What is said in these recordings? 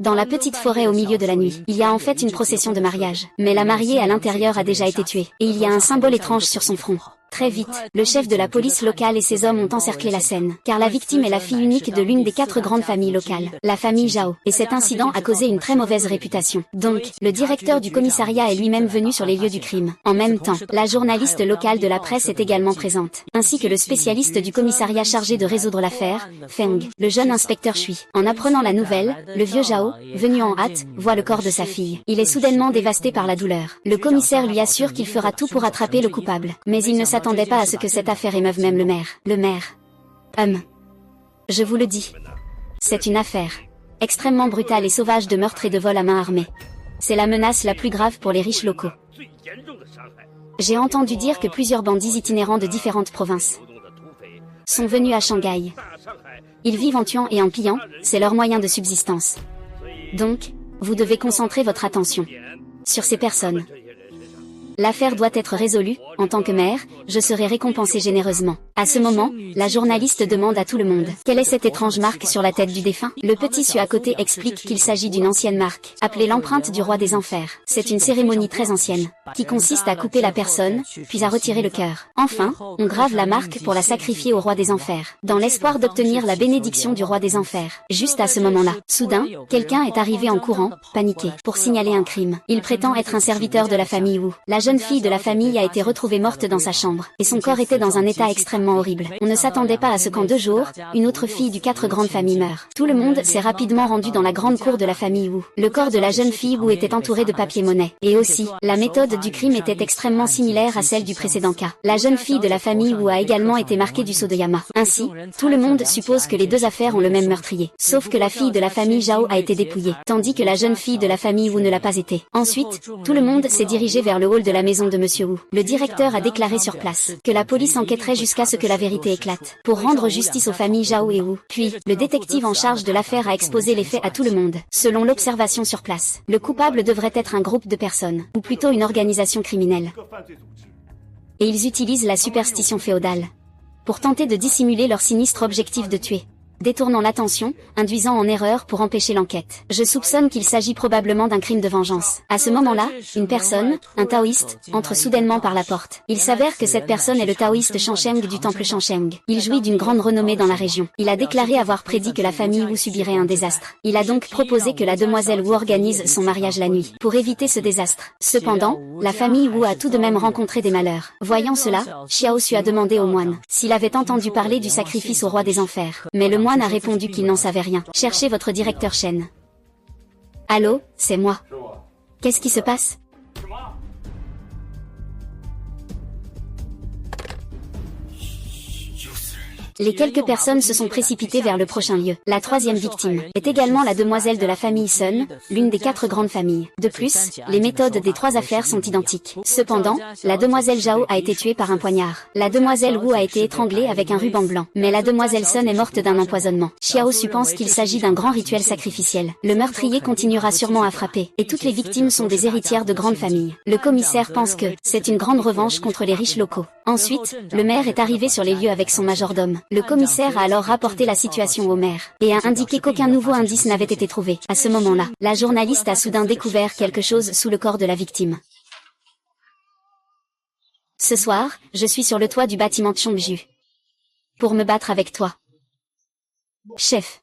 Dans la petite forêt au milieu de la nuit, il y a en fait une procession de mariage. Mais la mariée à l'intérieur a déjà été tuée. Et il y a un symbole étrange sur son front. Très vite, le chef de la police locale et ses hommes ont encerclé la scène, car la victime est la fille unique de l'une des 4 grandes familles locales, la famille Zhao. Et cet incident a causé une très mauvaise réputation. Donc, le directeur du commissariat est lui-même venu sur les lieux du crime. En même temps, la journaliste locale de la presse est également présente, ainsi que le spécialiste du commissariat chargé de résoudre l'affaire, Feng, le jeune inspecteur Shui. En apprenant la nouvelle, le vieux Zhao, venu en hâte, voit le corps de sa fille. Il est soudainement dévasté par la douleur. Le commissaire lui assure qu'il fera tout pour attraper le coupable, mais il ne s'attendait pas à ce que cette affaire émeuve même le maire. Le maire. Je vous le dis. C'est une affaire extrêmement brutale et sauvage de meurtre et de vol à main armée. C'est la menace la plus grave pour les riches locaux. J'ai entendu dire que plusieurs bandits itinérants de différentes provinces sont venus à Shanghai. Ils vivent en tuant et en pillant, c'est leur moyen de subsistance. Donc, vous devez concentrer votre attention sur ces personnes. L'affaire doit être résolue. En tant que maire, je serai récompensé généreusement. À ce moment, la journaliste demande à tout le monde: quelle est cette étrange marque sur la tête du défunt? Le petit Su à côté explique qu'il s'agit d'une ancienne marque, appelée l'empreinte du roi des enfers. C'est une cérémonie très ancienne, qui consiste à couper la personne, puis à retirer le cœur. Enfin, on grave la marque pour la sacrifier au roi des enfers, dans l'espoir d'obtenir la bénédiction du roi des enfers. Juste à ce moment-là, soudain, quelqu'un est arrivé en courant, paniqué, pour signaler un crime. Il prétend être un serviteur de la famille Wu. La jeune fille de la famille a été retrouvée morte dans sa chambre, et son corps était dans un état extrêmement horrible. On ne s'attendait pas à ce qu'en 2 jours, une autre fille du 4 grandes familles meure. Tout le monde s'est rapidement rendu dans la grande cour de la famille Wu. Le corps de la jeune fille Wu était entouré de papier-monnaie. Et aussi, la méthode du crime était extrêmement similaire à celle du précédent cas. La jeune fille de la famille Wu a également été marquée du sceau de Yama. Ainsi, tout le monde suppose que les 2 affaires ont le même meurtrier. Sauf que la fille de la famille Zhao a été dépouillée, tandis que la jeune fille de la famille Wu ne l'a pas été. Ensuite, tout le monde s'est dirigé vers le hall de la maison de Monsieur Wu. Le directeur a déclaré sur place que la police enquêterait jusqu'à ce que la vérité éclate, pour rendre justice aux familles Zhao et Wu. Puis, le détective en charge de l'affaire a exposé les faits à tout le monde. Selon l'observation sur place, le coupable devrait être un groupe de personnes, ou plutôt une organisation criminelle. Et ils utilisent la superstition féodale pour tenter de dissimuler leur sinistre objectif de tuer, détournant l'attention, induisant en erreur pour empêcher l'enquête. Je soupçonne qu'il s'agit probablement d'un crime de vengeance. À ce moment-là, une personne, un taoïste, entre soudainement par la porte. Il s'avère que cette personne est le taoïste Shansheng du temple Shansheng. Il jouit d'une grande renommée dans la région. Il a déclaré avoir prédit que la famille Wu subirait un désastre. Il a donc proposé que la demoiselle Wu organise son mariage la nuit, pour éviter ce désastre. Cependant, la famille Wu a tout de même rencontré des malheurs. Voyant cela, Xiao Su a demandé au moine s'il avait entendu parler du sacrifice au roi des enfers. Mais le moine a répondu qu'il n'en savait rien. Cherchez votre directeur Shen. Allô, c'est moi. Qu'est-ce qui se passe? Les quelques personnes se sont précipitées vers le prochain lieu. La 3e victime est également la demoiselle de la famille Sun, l'une des 4 grandes familles. De plus, les méthodes des 3 affaires sont identiques. Cependant, la demoiselle Zhao a été tuée par un poignard. La demoiselle Wu a été étranglée avec un ruban blanc. Mais la demoiselle Sun est morte d'un empoisonnement. Xiao Su pense qu'il s'agit d'un grand rituel sacrificiel. Le meurtrier continuera sûrement à frapper, et toutes les victimes sont des héritières de grandes familles. Le commissaire pense que c'est une grande revanche contre les riches locaux. Ensuite, le maire est arrivé sur les lieux avec son majordome. Le commissaire a alors rapporté la situation au maire, et a indiqué qu'aucun nouveau indice n'avait été trouvé. À ce moment-là, la journaliste a soudain découvert quelque chose sous le corps de la victime. Ce soir, je suis sur le toit du bâtiment Chongju pour me battre avec toi, chef.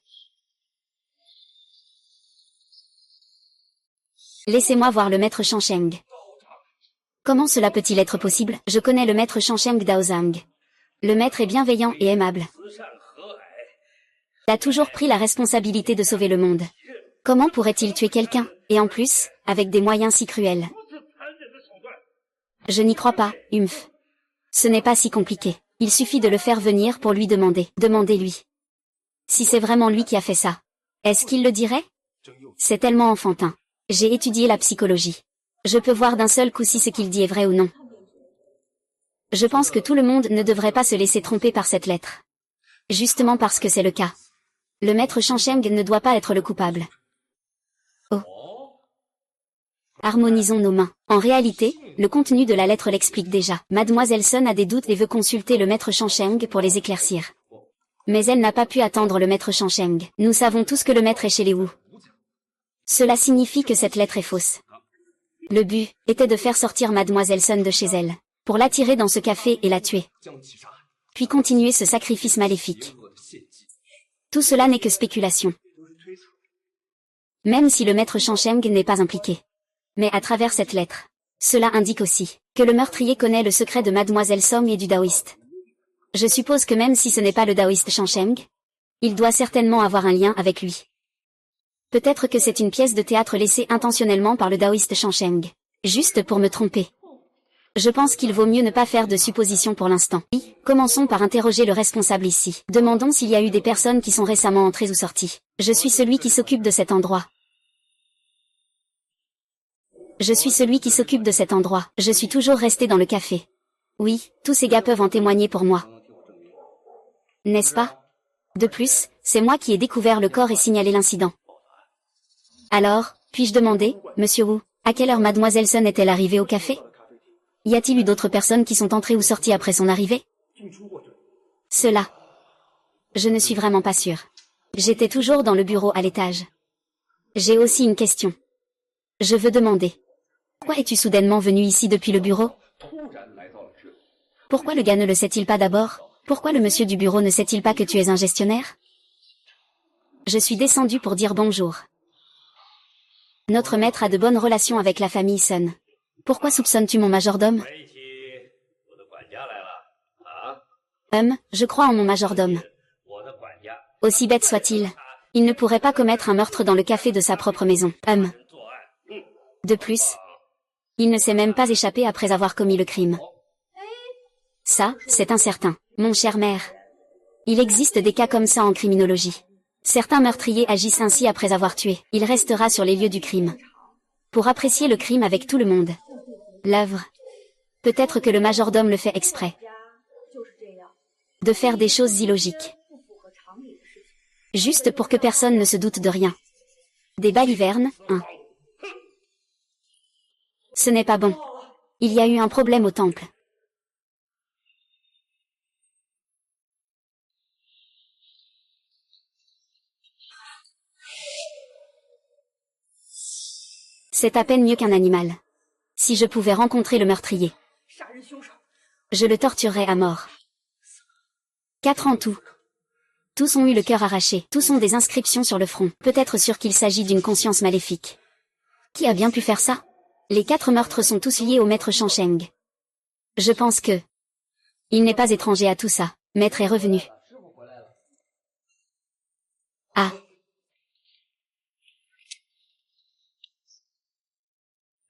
Laissez-moi voir le maître Shansheng. Comment cela peut-il être possible? Je connais le maître Shansheng Daozang. Le maître est bienveillant et aimable. Il a toujours pris la responsabilité de sauver le monde. Comment pourrait-il tuer quelqu'un, et en plus, avec des moyens si cruels? Je n'y crois pas, Humph. Ce n'est pas si compliqué. Il suffit de le faire venir pour lui demander. Demandez-lui. Si c'est vraiment lui qui a fait ça, est-ce qu'il le dirait? C'est tellement enfantin. J'ai étudié la psychologie. Je peux voir d'un seul coup si ce qu'il dit est vrai ou non. Je pense que tout le monde ne devrait pas se laisser tromper par cette lettre. Justement parce que c'est le cas. Le maître Shansheng ne doit pas être le coupable. Oh. Harmonisons nos mains. En réalité, le contenu de la lettre l'explique déjà. Mademoiselle Sun a des doutes et veut consulter le maître Shansheng pour les éclaircir. Mais elle n'a pas pu attendre le maître Shansheng. Nous savons tous que le maître est chez les Wu. Cela signifie que cette lettre est fausse. Le but était de faire sortir Mademoiselle Sun de chez elle, pour l'attirer dans ce café et la tuer. Puis continuer ce sacrifice maléfique. Tout cela n'est que spéculation. Même si le maître Shangsheng n'est pas impliqué. Mais à travers cette lettre, cela indique aussi que le meurtrier connaît le secret de Mademoiselle Song et du taoïste. Je suppose que même si ce n'est pas le taoïste Shangsheng, il doit certainement avoir un lien avec lui. Peut-être que c'est une pièce de théâtre laissée intentionnellement par le taoïste Shangsheng, juste pour me tromper. Je pense qu'il vaut mieux ne pas faire de suppositions pour l'instant. Commençons par interroger le responsable ici. Demandons s'il y a eu des personnes qui sont récemment entrées ou sorties. Je suis celui qui s'occupe de cet endroit. Je suis toujours resté dans le café. Oui, tous ces gars peuvent en témoigner pour moi. N'est-ce pas? De plus, c'est moi qui ai découvert le corps et signalé l'incident. Alors, puis-je demander, Monsieur Wu, à quelle heure Mademoiselle Sun est-elle arrivée au café? Y a-t-il eu d'autres personnes qui sont entrées ou sorties après son arrivée? Cela. Je ne suis vraiment pas sûre. J'étais toujours dans le bureau à l'étage. J'ai aussi une question. Je veux demander. Pourquoi es-tu soudainement venu ici depuis le bureau? Pourquoi le gars ne le sait-il pas d'abord? Pourquoi le monsieur du bureau ne sait-il pas que tu es un gestionnaire? Je suis descendu pour dire bonjour. Notre maître a de bonnes relations avec la famille Sun. Pourquoi soupçonnes-tu mon majordome? Je crois en mon majordome. Aussi bête soit-il, il ne pourrait pas commettre un meurtre dans le café de sa propre maison. De plus, il ne s'est même pas échappé après avoir commis le crime. Ça, c'est incertain, mon cher maire. Il existe des cas comme ça en criminologie. Certains meurtriers agissent ainsi après avoir tué. Il restera sur les lieux du crime. Pour apprécier le crime avec tout le monde. L'œuvre. Peut-être que le majordome le fait exprès. De faire des choses illogiques. Juste pour que personne ne se doute de rien. Des balivernes, Ce n'est pas bon. Il y a eu un problème au temple. C'est à peine mieux qu'un animal. Si je pouvais rencontrer le meurtrier, je le torturerais à mort. 4 en tout. Tous ont eu le cœur arraché, tous ont des inscriptions sur le front, peut-être sûr qu'il s'agit d'une conscience maléfique. Qui a bien pu faire ça? Les 4 meurtres sont tous liés au maître Shangsheng. Je pense que... Il n'est pas étranger à tout ça, maître est revenu. Ah.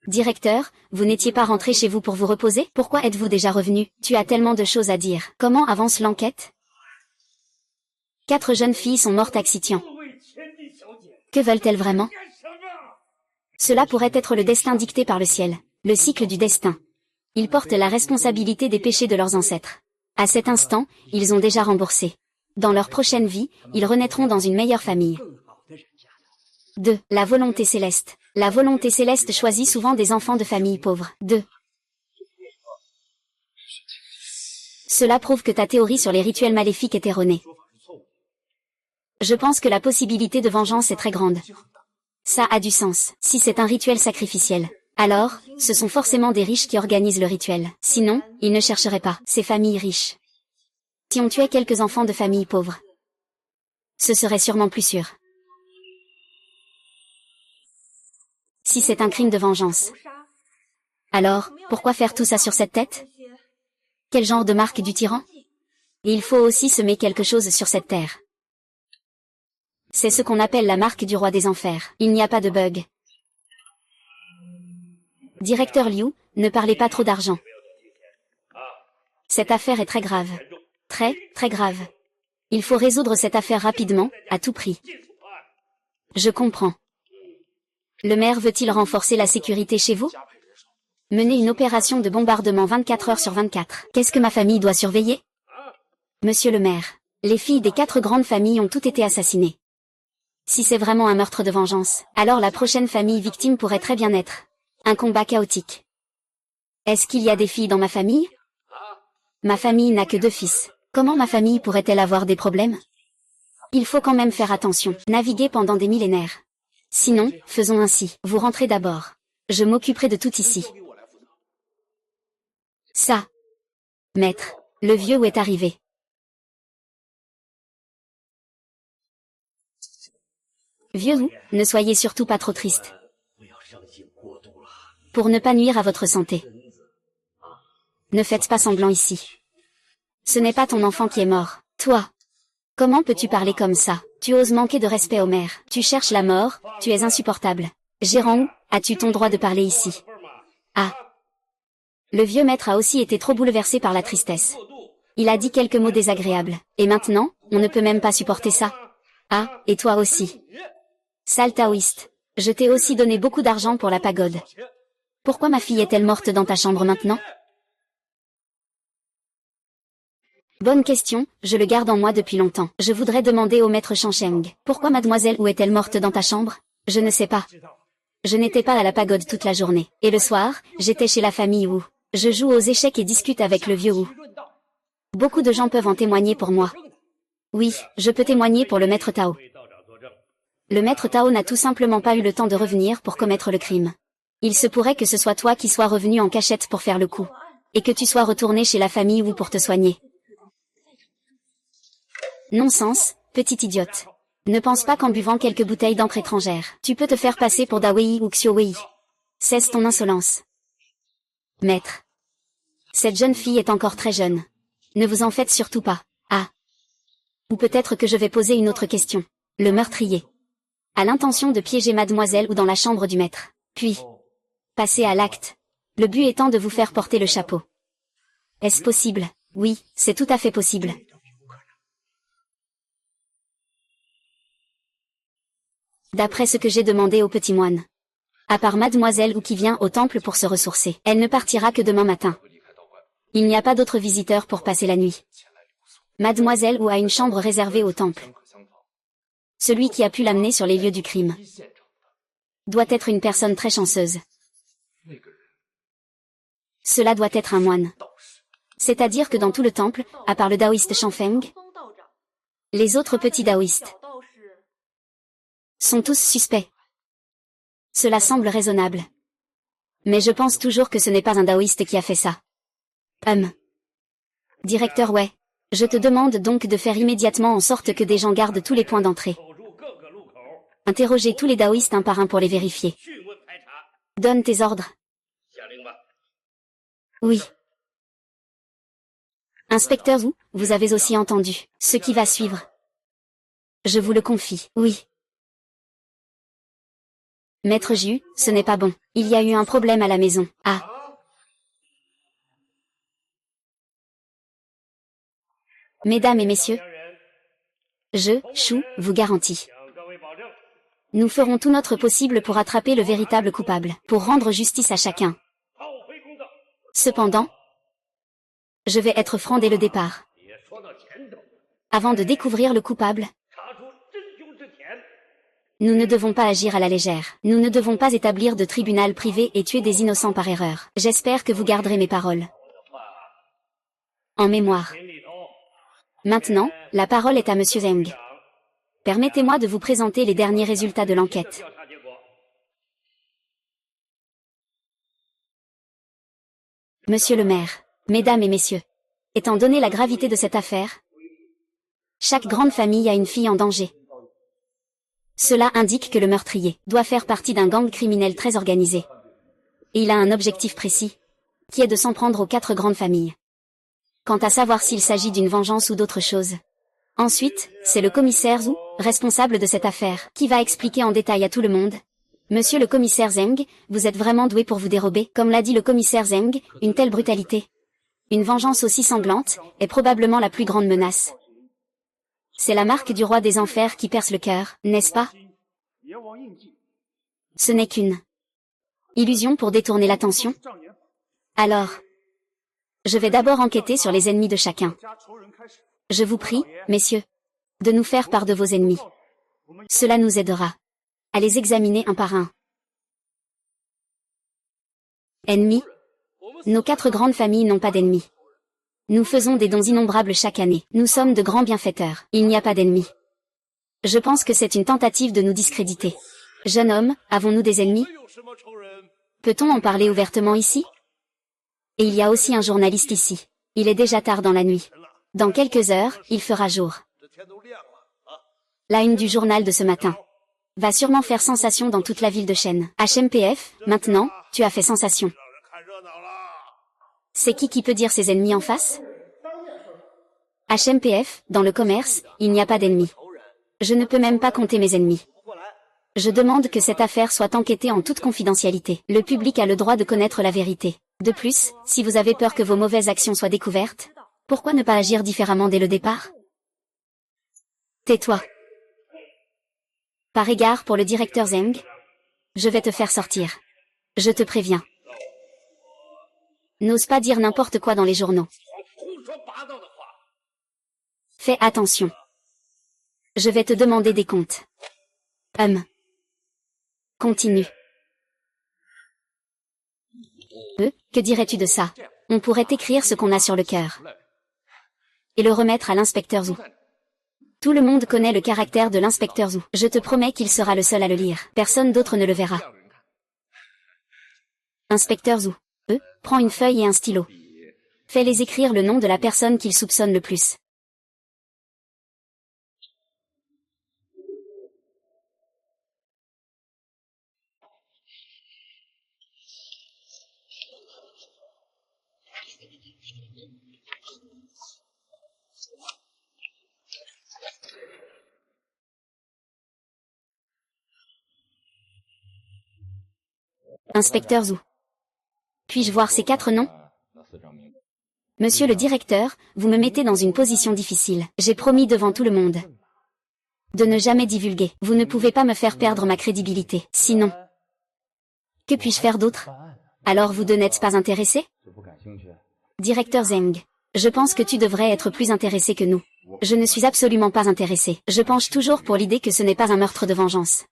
Directeur, vous n'étiez pas rentré chez vous pour vous reposer? Pourquoi êtes-vous déjà revenu? Tu as tellement de choses à dire. Comment avance l'enquête? 4 jeunes filles sont mortes accident. Que veulent-elles vraiment? Cela pourrait être le destin dicté par le ciel, le cycle du destin. Ils portent la responsabilité des péchés de leurs ancêtres. À cet instant, ils ont déjà remboursé. Dans leur prochaine vie, ils renaîtront dans une meilleure famille. 2. La volonté céleste. La volonté céleste choisit souvent des enfants de familles pauvres. 2. Cela prouve que ta théorie sur les rituels maléfiques est erronée. Je pense que la possibilité de vengeance est très grande. Ça a du sens. Si c'est un rituel sacrificiel, alors, ce sont forcément des riches qui organisent le rituel. Sinon, ils ne chercheraient pas ces familles riches. Si on tuait quelques enfants de familles pauvres, ce serait sûrement plus sûr. Si c'est un crime de vengeance, alors, pourquoi faire tout ça sur cette tête? Quel genre de marque du tyran? Et il faut aussi semer quelque chose sur cette terre. C'est ce qu'on appelle la marque du roi des enfers. Il n'y a pas de bug. Directeur Liu, ne parlez pas trop d'argent. Cette affaire est très grave. Très, très grave. Il faut résoudre cette affaire rapidement, à tout prix. Je comprends. Le maire veut-il renforcer la sécurité chez vous? Mener une opération de bombardement 24 heures sur 24. Qu'est-ce que ma famille doit surveiller? Monsieur le maire, les filles des 4 grandes familles ont toutes été assassinées. Si c'est vraiment un meurtre de vengeance, alors la prochaine famille victime pourrait très bien être un combat chaotique. Est-ce qu'il y a des filles dans ma famille? Ma famille n'a que 2 fils. Comment ma famille pourrait-elle avoir des problèmes? Il faut quand même faire attention. Naviguer pendant des millénaires Sinon, faisons ainsi. Vous rentrez d'abord. Je m'occuperai de tout ici. Ça. Maître. Le vieux Wu est arrivé. Vieux Wu, ne soyez surtout pas trop triste. Pour ne pas nuire à votre santé. Ne faites pas semblant ici. Ce n'est pas ton enfant qui est mort. Toi. Comment peux-tu parler comme ça? Tu oses manquer de respect au maire. Tu cherches la mort, tu es insupportable. Gérant Wu, as-tu ton droit de parler ici? Ah. Le vieux maître a aussi été trop bouleversé par la tristesse. Il a dit quelques mots désagréables. Et maintenant, on ne peut même pas supporter ça. Ah, et toi aussi. Sale taoïste. Je t'ai aussi donné beaucoup d'argent pour la pagode. Pourquoi ma fille est-elle morte dans ta chambre maintenant? Bonne question, je le garde en moi depuis longtemps. Je voudrais demander au maître Shangsheng. Pourquoi mademoiselle Wu est-elle morte dans ta chambre? Je ne sais pas. Je n'étais pas à la pagode toute la journée. Et le soir, j'étais chez la famille Wu. Je joue aux échecs et discute avec le vieux Wu. Beaucoup de gens peuvent en témoigner pour moi. Oui, je peux témoigner pour le maître Tao. Le maître Tao n'a tout simplement pas eu le temps de revenir pour commettre le crime. Il se pourrait que ce soit toi qui sois revenu en cachette pour faire le coup. Et que tu sois retourné chez la famille Wu pour te soigner. Non-sens, petite idiote. Ne pense pas qu'en buvant quelques bouteilles d'encre étrangère, tu peux te faire passer pour Da Wei ou Xiao Wei. Cesse ton insolence. Maître. Cette jeune fille est encore très jeune. Ne vous en faites surtout pas. Ah. Ou peut-être que je vais poser une autre question. Le meurtrier a l'intention de piéger mademoiselle ou dans la chambre du maître. Puis, passer à l'acte. Le but étant de vous faire porter le chapeau. Est-ce possible? Oui, c'est tout à fait possible. D'après ce que j'ai demandé au petit moine. À part mademoiselle ou qui vient au temple pour se ressourcer, elle ne partira que demain matin. Il n'y a pas d'autres visiteurs pour passer la nuit. Mademoiselle ou a une chambre réservée au temple. Celui qui a pu l'amener sur les lieux du crime doit être une personne très chanceuse. Cela doit être un moine. C'est-à-dire que dans tout le temple, à part le taoïste Shangfeng, les autres petits taoïstes sont tous suspects. Cela semble raisonnable. Mais je pense toujours que ce n'est pas un taoïste qui a fait ça. Directeur ouais. Je te demande donc de faire immédiatement en sorte que des gens gardent tous les points d'entrée. Interrogez tous les taoïstes un par un pour les vérifier. Donne tes ordres. Oui. Inspecteur Wu, vous avez aussi entendu ce qui va suivre. Je vous le confie, oui. Maître Ju, ce n'est pas bon. Il y a eu un problème à la maison. Ah. Mesdames et messieurs, je, Shu, vous garantis. Nous ferons tout notre possible pour attraper le véritable coupable, pour rendre justice à chacun. Cependant, je vais être franc dès le départ. Avant de découvrir le coupable, nous ne devons pas agir à la légère. Nous ne devons pas établir de tribunal privé et tuer des innocents par erreur. J'espère que vous garderez mes paroles en mémoire. Maintenant, la parole est à Monsieur Zheng. Permettez-moi de vous présenter les derniers résultats de l'enquête. Monsieur le maire, mesdames et messieurs, étant donné la gravité de cette affaire, chaque grande famille a une fille en danger. Cela indique que le meurtrier doit faire partie d'un gang criminel très organisé. Et il a un objectif précis, qui est de s'en prendre aux 4 grandes familles. Quant à savoir s'il s'agit d'une vengeance ou d'autre chose. Ensuite, c'est le commissaire Zhu, responsable de cette affaire, qui va expliquer en détail à tout le monde. Monsieur le commissaire Zheng, vous êtes vraiment doué pour vous dérober. Comme l'a dit le commissaire Zheng, une telle brutalité, une vengeance aussi sanglante, est probablement la plus grande menace. C'est la marque du roi des enfers qui perce le cœur, n'est-ce pas? Ce n'est qu'une illusion pour détourner l'attention. Alors, je vais d'abord enquêter sur les ennemis de chacun. Je vous prie, messieurs, de nous faire part de vos ennemis. Cela nous aidera à les examiner un par un. Ennemis? Nos 4 grandes familles n'ont pas d'ennemis. Nous faisons des dons innombrables chaque année. Nous sommes de grands bienfaiteurs. Il n'y a pas d'ennemis. Je pense que c'est une tentative de nous discréditer. Jeune homme, avons-nous des ennemis? Peut-on en parler ouvertement ici? Et il y a aussi un journaliste ici. Il est déjà tard dans la nuit. Dans quelques heures, il fera jour. La une du journal de ce matin va sûrement faire sensation dans toute la ville de Shen. HMPF, maintenant, tu as fait sensation. C'est qui peut dire ses ennemis en face? HMPF, dans le commerce, il n'y a pas d'ennemis. Je ne peux même pas compter mes ennemis. Je demande que cette affaire soit enquêtée en toute confidentialité. Le public a le droit de connaître la vérité. De plus, si vous avez peur que vos mauvaises actions soient découvertes, pourquoi ne pas agir différemment dès le départ? Tais-toi. Par égard pour le directeur Zeng, je vais te faire sortir. Je te préviens. N'ose pas dire n'importe quoi dans les journaux. Fais attention. Je vais te demander des comptes. Continue. Que dirais-tu de ça? On pourrait écrire ce qu'on a sur le cœur. Et le remettre à l'inspecteur Zhu. Tout le monde connaît le caractère de l'inspecteur Zhu. Je te promets qu'il sera le seul à le lire. Personne d'autre ne le verra. Inspecteur Zhu. Prends une feuille et un stylo. Fais-les écrire le nom de la personne qu'il soupçonne le plus. Inspecteur Zhu. Puis-je voir ces 4 noms? Monsieur le directeur, vous me mettez dans une position difficile. J'ai promis devant tout le monde de ne jamais divulguer. Vous ne pouvez pas me faire perdre ma crédibilité. Sinon, que puis-je faire d'autre? Alors vous deux n'êtes pas intéressé? Directeur Zeng. Je pense que tu devrais être plus intéressé que nous. Je ne suis absolument pas intéressé. Je penche toujours pour l'idée que ce n'est pas un meurtre de vengeance.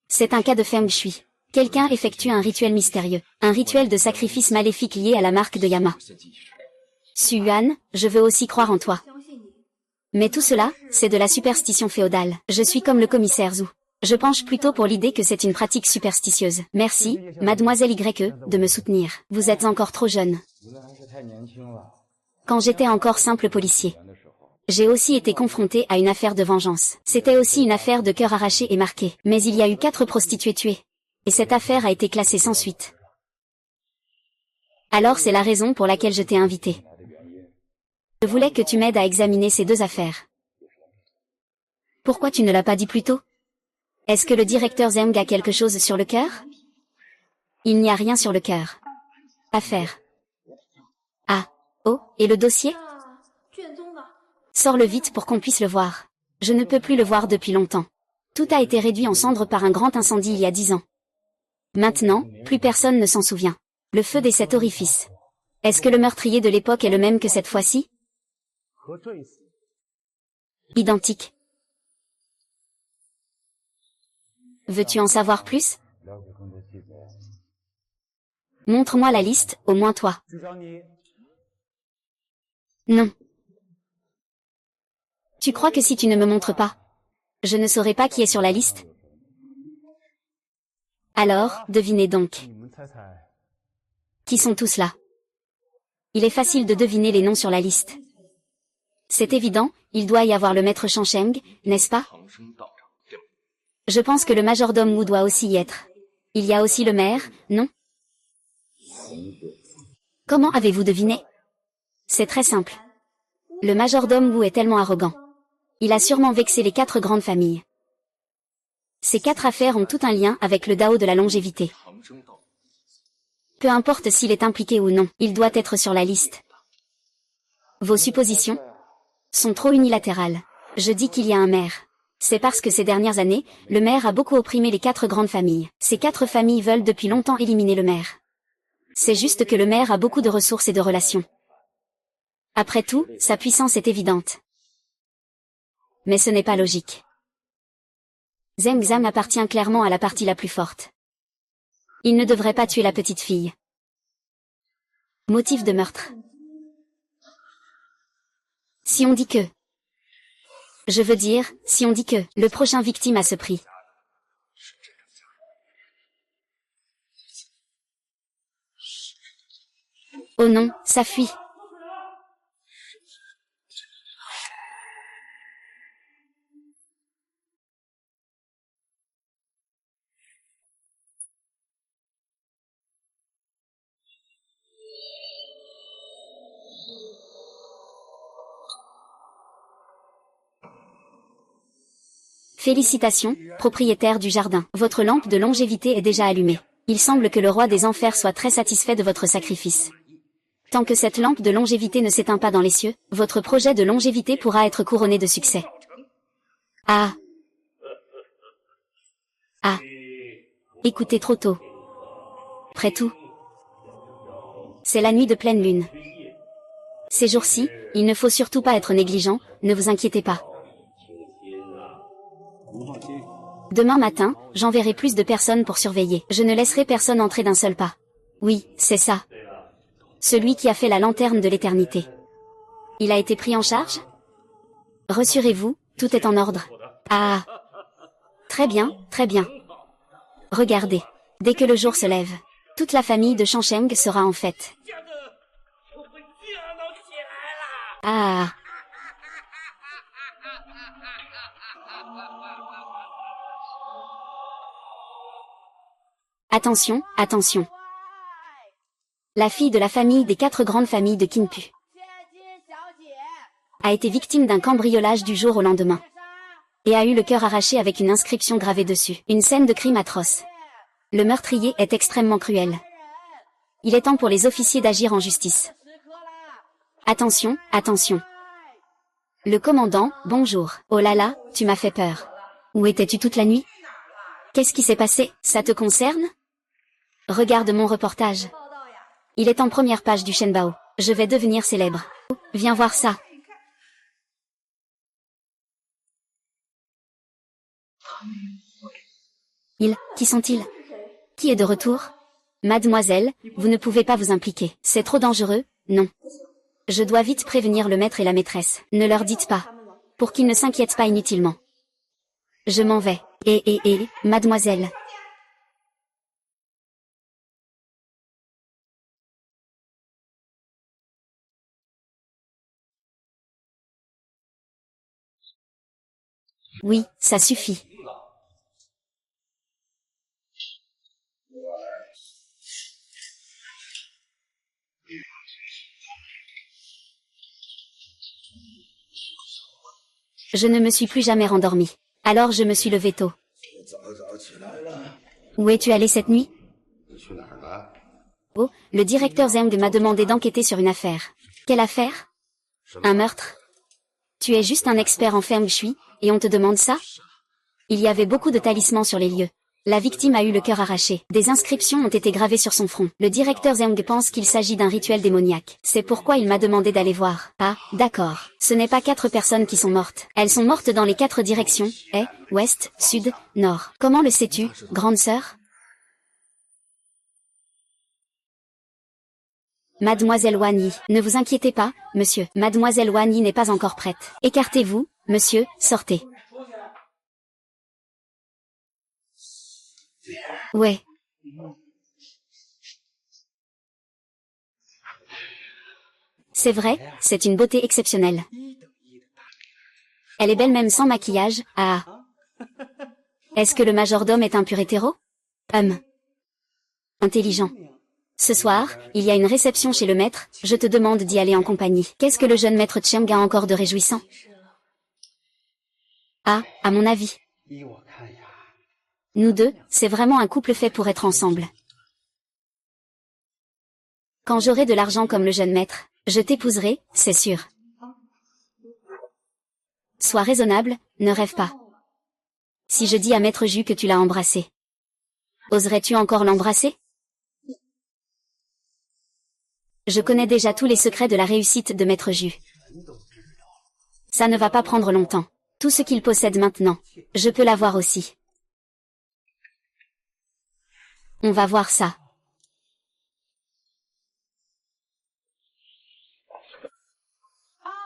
C'est un cas de Feng Shui. Quelqu'un effectue un rituel mystérieux. Un rituel de sacrifice maléfique lié à la marque de Yama. Su Yuan, je veux aussi croire en toi. Mais tout cela, c'est de la superstition féodale. Je suis comme le commissaire Zhu. Je penche plutôt pour l'idée que c'est une pratique superstitieuse. Merci, mademoiselle YE, de me soutenir. Vous êtes encore trop jeune. Quand j'étais encore simple policier, j'ai aussi été confronté à une affaire de vengeance. C'était aussi une affaire de cœur arraché et marqué. Mais il y a eu 4 prostituées tuées. Et cette affaire a été classée sans suite. Alors c'est la raison pour laquelle je t'ai invité. Je voulais que tu m'aides à examiner ces 2 affaires. Pourquoi tu ne l'as pas dit plus tôt? Est-ce que le directeur Zeng a quelque chose sur le cœur? Il n'y a rien sur le cœur. Affaire. Ah, oh, et le dossier? Sors-le vite pour qu'on puisse le voir. Je ne peux plus le voir depuis longtemps. Tout a été réduit en cendres par un grand incendie il y a 10 ans. Maintenant, plus personne ne s'en souvient. Le feu des 7 orifices. Est-ce que le meurtrier de l'époque est le même que cette fois-ci? Identique. Veux-tu en savoir plus? Montre-moi la liste, au moins toi. Non. Tu crois que si tu ne me montres pas, je ne saurais pas qui est sur la liste? Alors, devinez donc. Qui sont tous là? Il est facile de deviner les noms sur la liste. C'est évident, il doit y avoir le maître Shangsheng, n'est-ce pas? Je pense que le majordome Wu doit aussi y être. Il y a aussi le maire, non? Comment avez-vous deviné? C'est très simple. Le majordome Wu est tellement arrogant. Il a sûrement vexé les 4 grandes familles. Ces 4 affaires ont tout un lien avec le Dao de la longévité. Peu importe s'il est impliqué ou non, il doit être sur la liste. Vos suppositions sont trop unilatérales. Je dis qu'il y a un maire. C'est parce que ces dernières années, le maire a beaucoup opprimé les 4 grandes familles. Ces 4 familles veulent depuis longtemps éliminer le maire. C'est juste que le maire a beaucoup de ressources et de relations. Après tout, sa puissance est évidente. Mais ce n'est pas logique. Zeng Zhang appartient clairement à la partie la plus forte. Il ne devrait pas tuer la petite fille. Motif de meurtre. Si on dit que... Je veux dire, si on dit que le prochain victime a ce prix. Oh non, ça fuit. Félicitations, propriétaire du jardin. Votre lampe de longévité est déjà allumée. Il semble que le roi des enfers soit très satisfait de votre sacrifice. Tant que cette lampe de longévité ne s'éteint pas dans les cieux, votre projet de longévité pourra être couronné de succès. Ah. Ah. Écoutez trop tôt. Près tout. C'est la nuit de pleine lune. Ces jours-ci, il ne faut surtout pas être négligent, ne vous inquiétez pas. Demain matin, j'enverrai plus de personnes pour surveiller. Je ne laisserai personne entrer d'un seul pas. Oui, c'est ça. Celui qui a fait la lanterne de l'éternité. Il a été pris en charge? Rassurez-vous, tout est en ordre. Ah. Très bien, très bien. Regardez. Dès que le jour se lève, toute la famille de Shangsheng sera en fête. Ah. Attention, attention. La fille de la famille des 4 grandes familles de Qinpu a été victime d'un cambriolage du jour au lendemain et a eu le cœur arraché avec une inscription gravée dessus. Une scène de crime atroce. Le meurtrier est extrêmement cruel. Il est temps pour les officiers d'agir en justice. Attention, attention. Le commandant, bonjour. Oh là là, tu m'as fait peur. Où étais-tu toute la nuit? Qu'est-ce qui s'est passé? Ça te concerne? Regarde mon reportage. Il est en première page du Shenbao. Je vais devenir célèbre. Viens voir ça. Qui sont-ils? Qui est de retour? Mademoiselle, vous ne pouvez pas vous impliquer. C'est trop dangereux, non. Je dois vite prévenir le maître et la maîtresse. Ne leur dites pas. Pour qu'ils ne s'inquiètent pas inutilement. Je m'en vais. Mademoiselle. Oui, ça suffit. Je ne me suis plus jamais rendormi. Alors je me suis levé tôt. Où es-tu allé cette nuit? Oh, le directeur Zheng m'a demandé d'enquêter sur une affaire. Quelle affaire? Un meurtre? Tu es juste un expert en feng shui, et on te demande ça? Il y avait beaucoup de talismans sur les lieux. La victime a eu le cœur arraché. Des inscriptions ont été gravées sur son front. Le directeur Zheng pense qu'il s'agit d'un rituel démoniaque. C'est pourquoi il m'a demandé d'aller voir. Ah, d'accord. Ce n'est pas 4 personnes qui sont mortes. Elles sont mortes dans les 4 directions, est, ouest, sud, nord. Comment le sais-tu, grande sœur? Mademoiselle Wan Yi. Ne vous inquiétez pas, monsieur. Mademoiselle Wan Yi n'est pas encore prête. Écartez-vous, monsieur, sortez. Ouais. C'est vrai, c'est une beauté exceptionnelle. Elle est belle même sans maquillage, ah. Est-ce que le majordome est un pur hétéro? Intelligent. Ce soir, il y a une réception chez le maître, je te demande d'y aller en compagnie. Qu'est-ce que le jeune maître Cheng a encore de réjouissant? Ah, à mon avis. Nous deux, c'est vraiment un couple fait pour être ensemble. Quand j'aurai de l'argent comme le jeune maître, je t'épouserai, c'est sûr. Sois raisonnable, ne rêve pas. Si je dis à Maître Ju que tu l'as embrassé, oserais-tu encore l'embrasser? Je connais déjà tous les secrets de la réussite de Maître Ju. Ça ne va pas prendre longtemps. Tout ce qu'il possède maintenant, je peux l'avoir aussi. On va voir ça.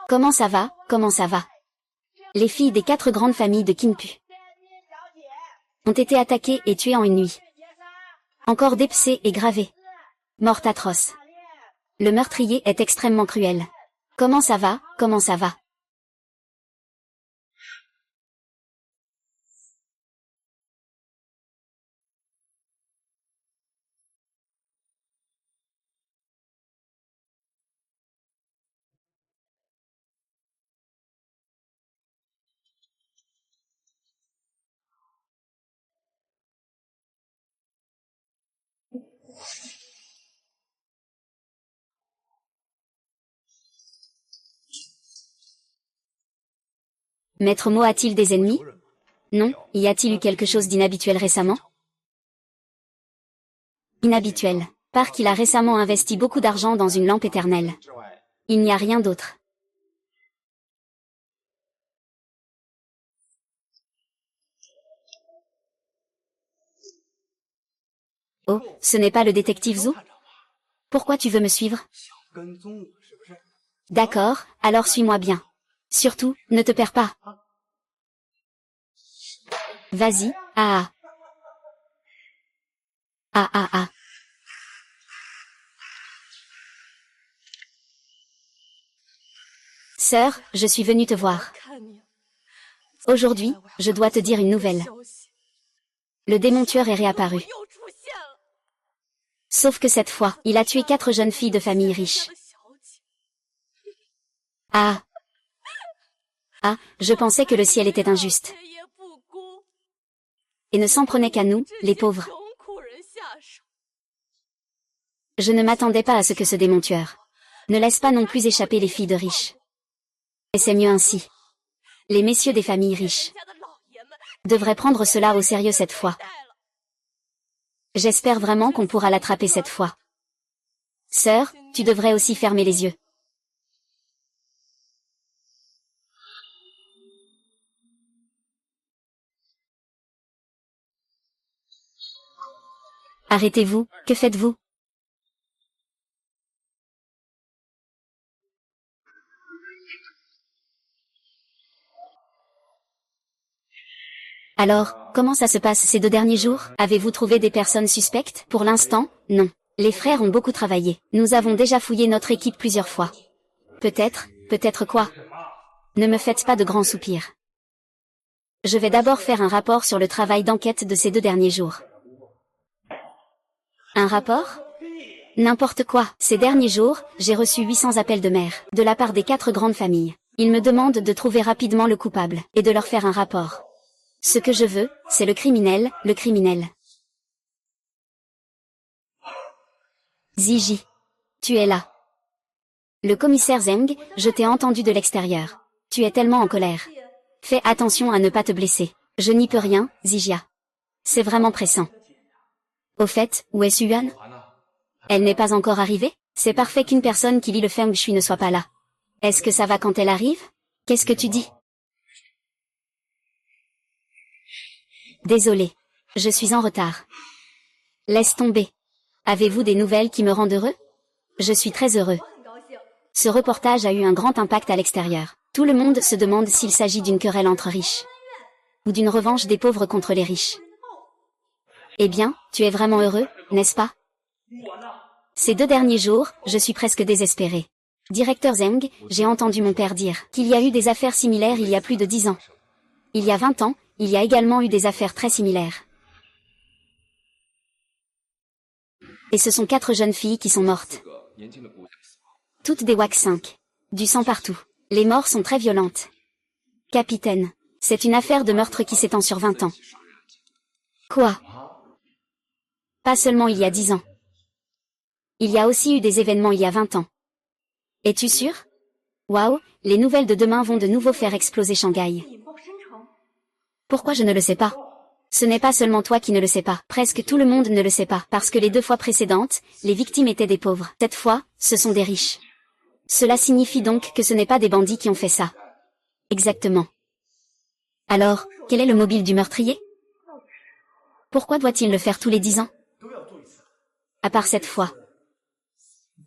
Comment ça va, comment ça va? Les filles des 4 grandes familles de Qinpu ont été attaquées et tuées en une nuit. Encore dépecées et gravées. Mortes atroces. Le meurtrier est extrêmement cruel. Comment ça va, comment ça va? Maître Mo a-t-il des ennemis? Non, y a-t-il eu quelque chose d'inhabituel récemment? Inhabituel. Par qu'il a récemment investi beaucoup d'argent dans une lampe éternelle. Il n'y a rien d'autre. Oh, ce n'est pas le détective Zhu? Pourquoi tu veux me suivre? D'accord, alors suis-moi bien. Surtout, ne te perds pas. Vas-y, ah ah. Ah ah ah. Sœur, je suis venue te voir. Aujourd'hui, je dois te dire une nouvelle. Le démon tueur est réapparu. Sauf que cette fois, il a tué 4 jeunes filles de famille riches. Ah. Ah, je pensais que le ciel était injuste. Et ne s'en prenait qu'à nous, les pauvres. Je ne m'attendais pas à ce que ce démon tueur ne laisse pas non plus échapper les filles de riches. Et c'est mieux ainsi. Les messieurs des familles riches devraient prendre cela au sérieux cette fois. J'espère vraiment qu'on pourra l'attraper cette fois. Sœur, tu devrais aussi fermer les yeux. Arrêtez-vous, que faites-vous? Alors, comment ça se passe ces 2 derniers jours? Avez-vous trouvé des personnes suspectes? Pour l'instant, non. Les frères ont beaucoup travaillé. Nous avons déjà fouillé notre équipe plusieurs fois. Peut-être quoi? Ne me faites pas de grands soupirs. Je vais d'abord faire un rapport sur le travail d'enquête de ces 2 derniers jours. Un rapport? N'importe quoi. Ces derniers jours, j'ai reçu 800 appels de mères, de la part des 4 grandes familles. Ils me demandent de trouver rapidement le coupable, et de leur faire un rapport. Ce que je veux, c'est le criminel, le criminel. Ziji. Tu es là. Le commissaire Zeng, je t'ai entendu de l'extérieur. Tu es tellement en colère. Fais attention à ne pas te blesser. Je n'y peux rien, Zijia. C'est vraiment pressant. Au fait, où est Suyuan? Elle n'est pas encore arrivée? C'est parfait qu'une personne qui lit le Feng Shui ne soit pas là. Est-ce que ça va quand elle arrive? Qu'est-ce que tu dis? Désolé. Je suis en retard. Laisse tomber. Avez-vous des nouvelles qui me rendent heureux? Je suis très heureux. Ce reportage a eu un grand impact à l'extérieur. Tout le monde se demande s'il s'agit d'une querelle entre riches. Ou d'une revanche des pauvres contre les riches. Eh bien, tu es vraiment heureux, n'est-ce pas? Ces 2 derniers jours, je suis presque désespéré. Directeur Zeng, j'ai entendu mon père dire qu'il y a eu des affaires similaires il y a plus de 10 ans. Il y a 20 ans, il y a également eu des affaires très similaires. Et ce sont 4 jeunes filles qui sont mortes. Toutes des WAC 5. Du sang partout. Les morts sont très violentes. Capitaine, c'est une affaire de meurtre qui s'étend sur 20 ans. Quoi? Pas seulement il y a 10 ans. Il y a aussi eu des événements il y a 20 ans. Es-tu sûr? Waouh, les nouvelles de demain vont de nouveau faire exploser Shanghai. Pourquoi je ne le sais pas? Ce n'est pas seulement toi qui ne le sais pas. Presque tout le monde ne le sait pas. Parce que les 2 fois précédentes, les victimes étaient des pauvres. Cette fois, ce sont des riches. Cela signifie donc que ce n'est pas des bandits qui ont fait ça. Exactement. Alors, quel est le mobile du meurtrier? Pourquoi doit-il le faire tous les 10 ans? À part cette fois.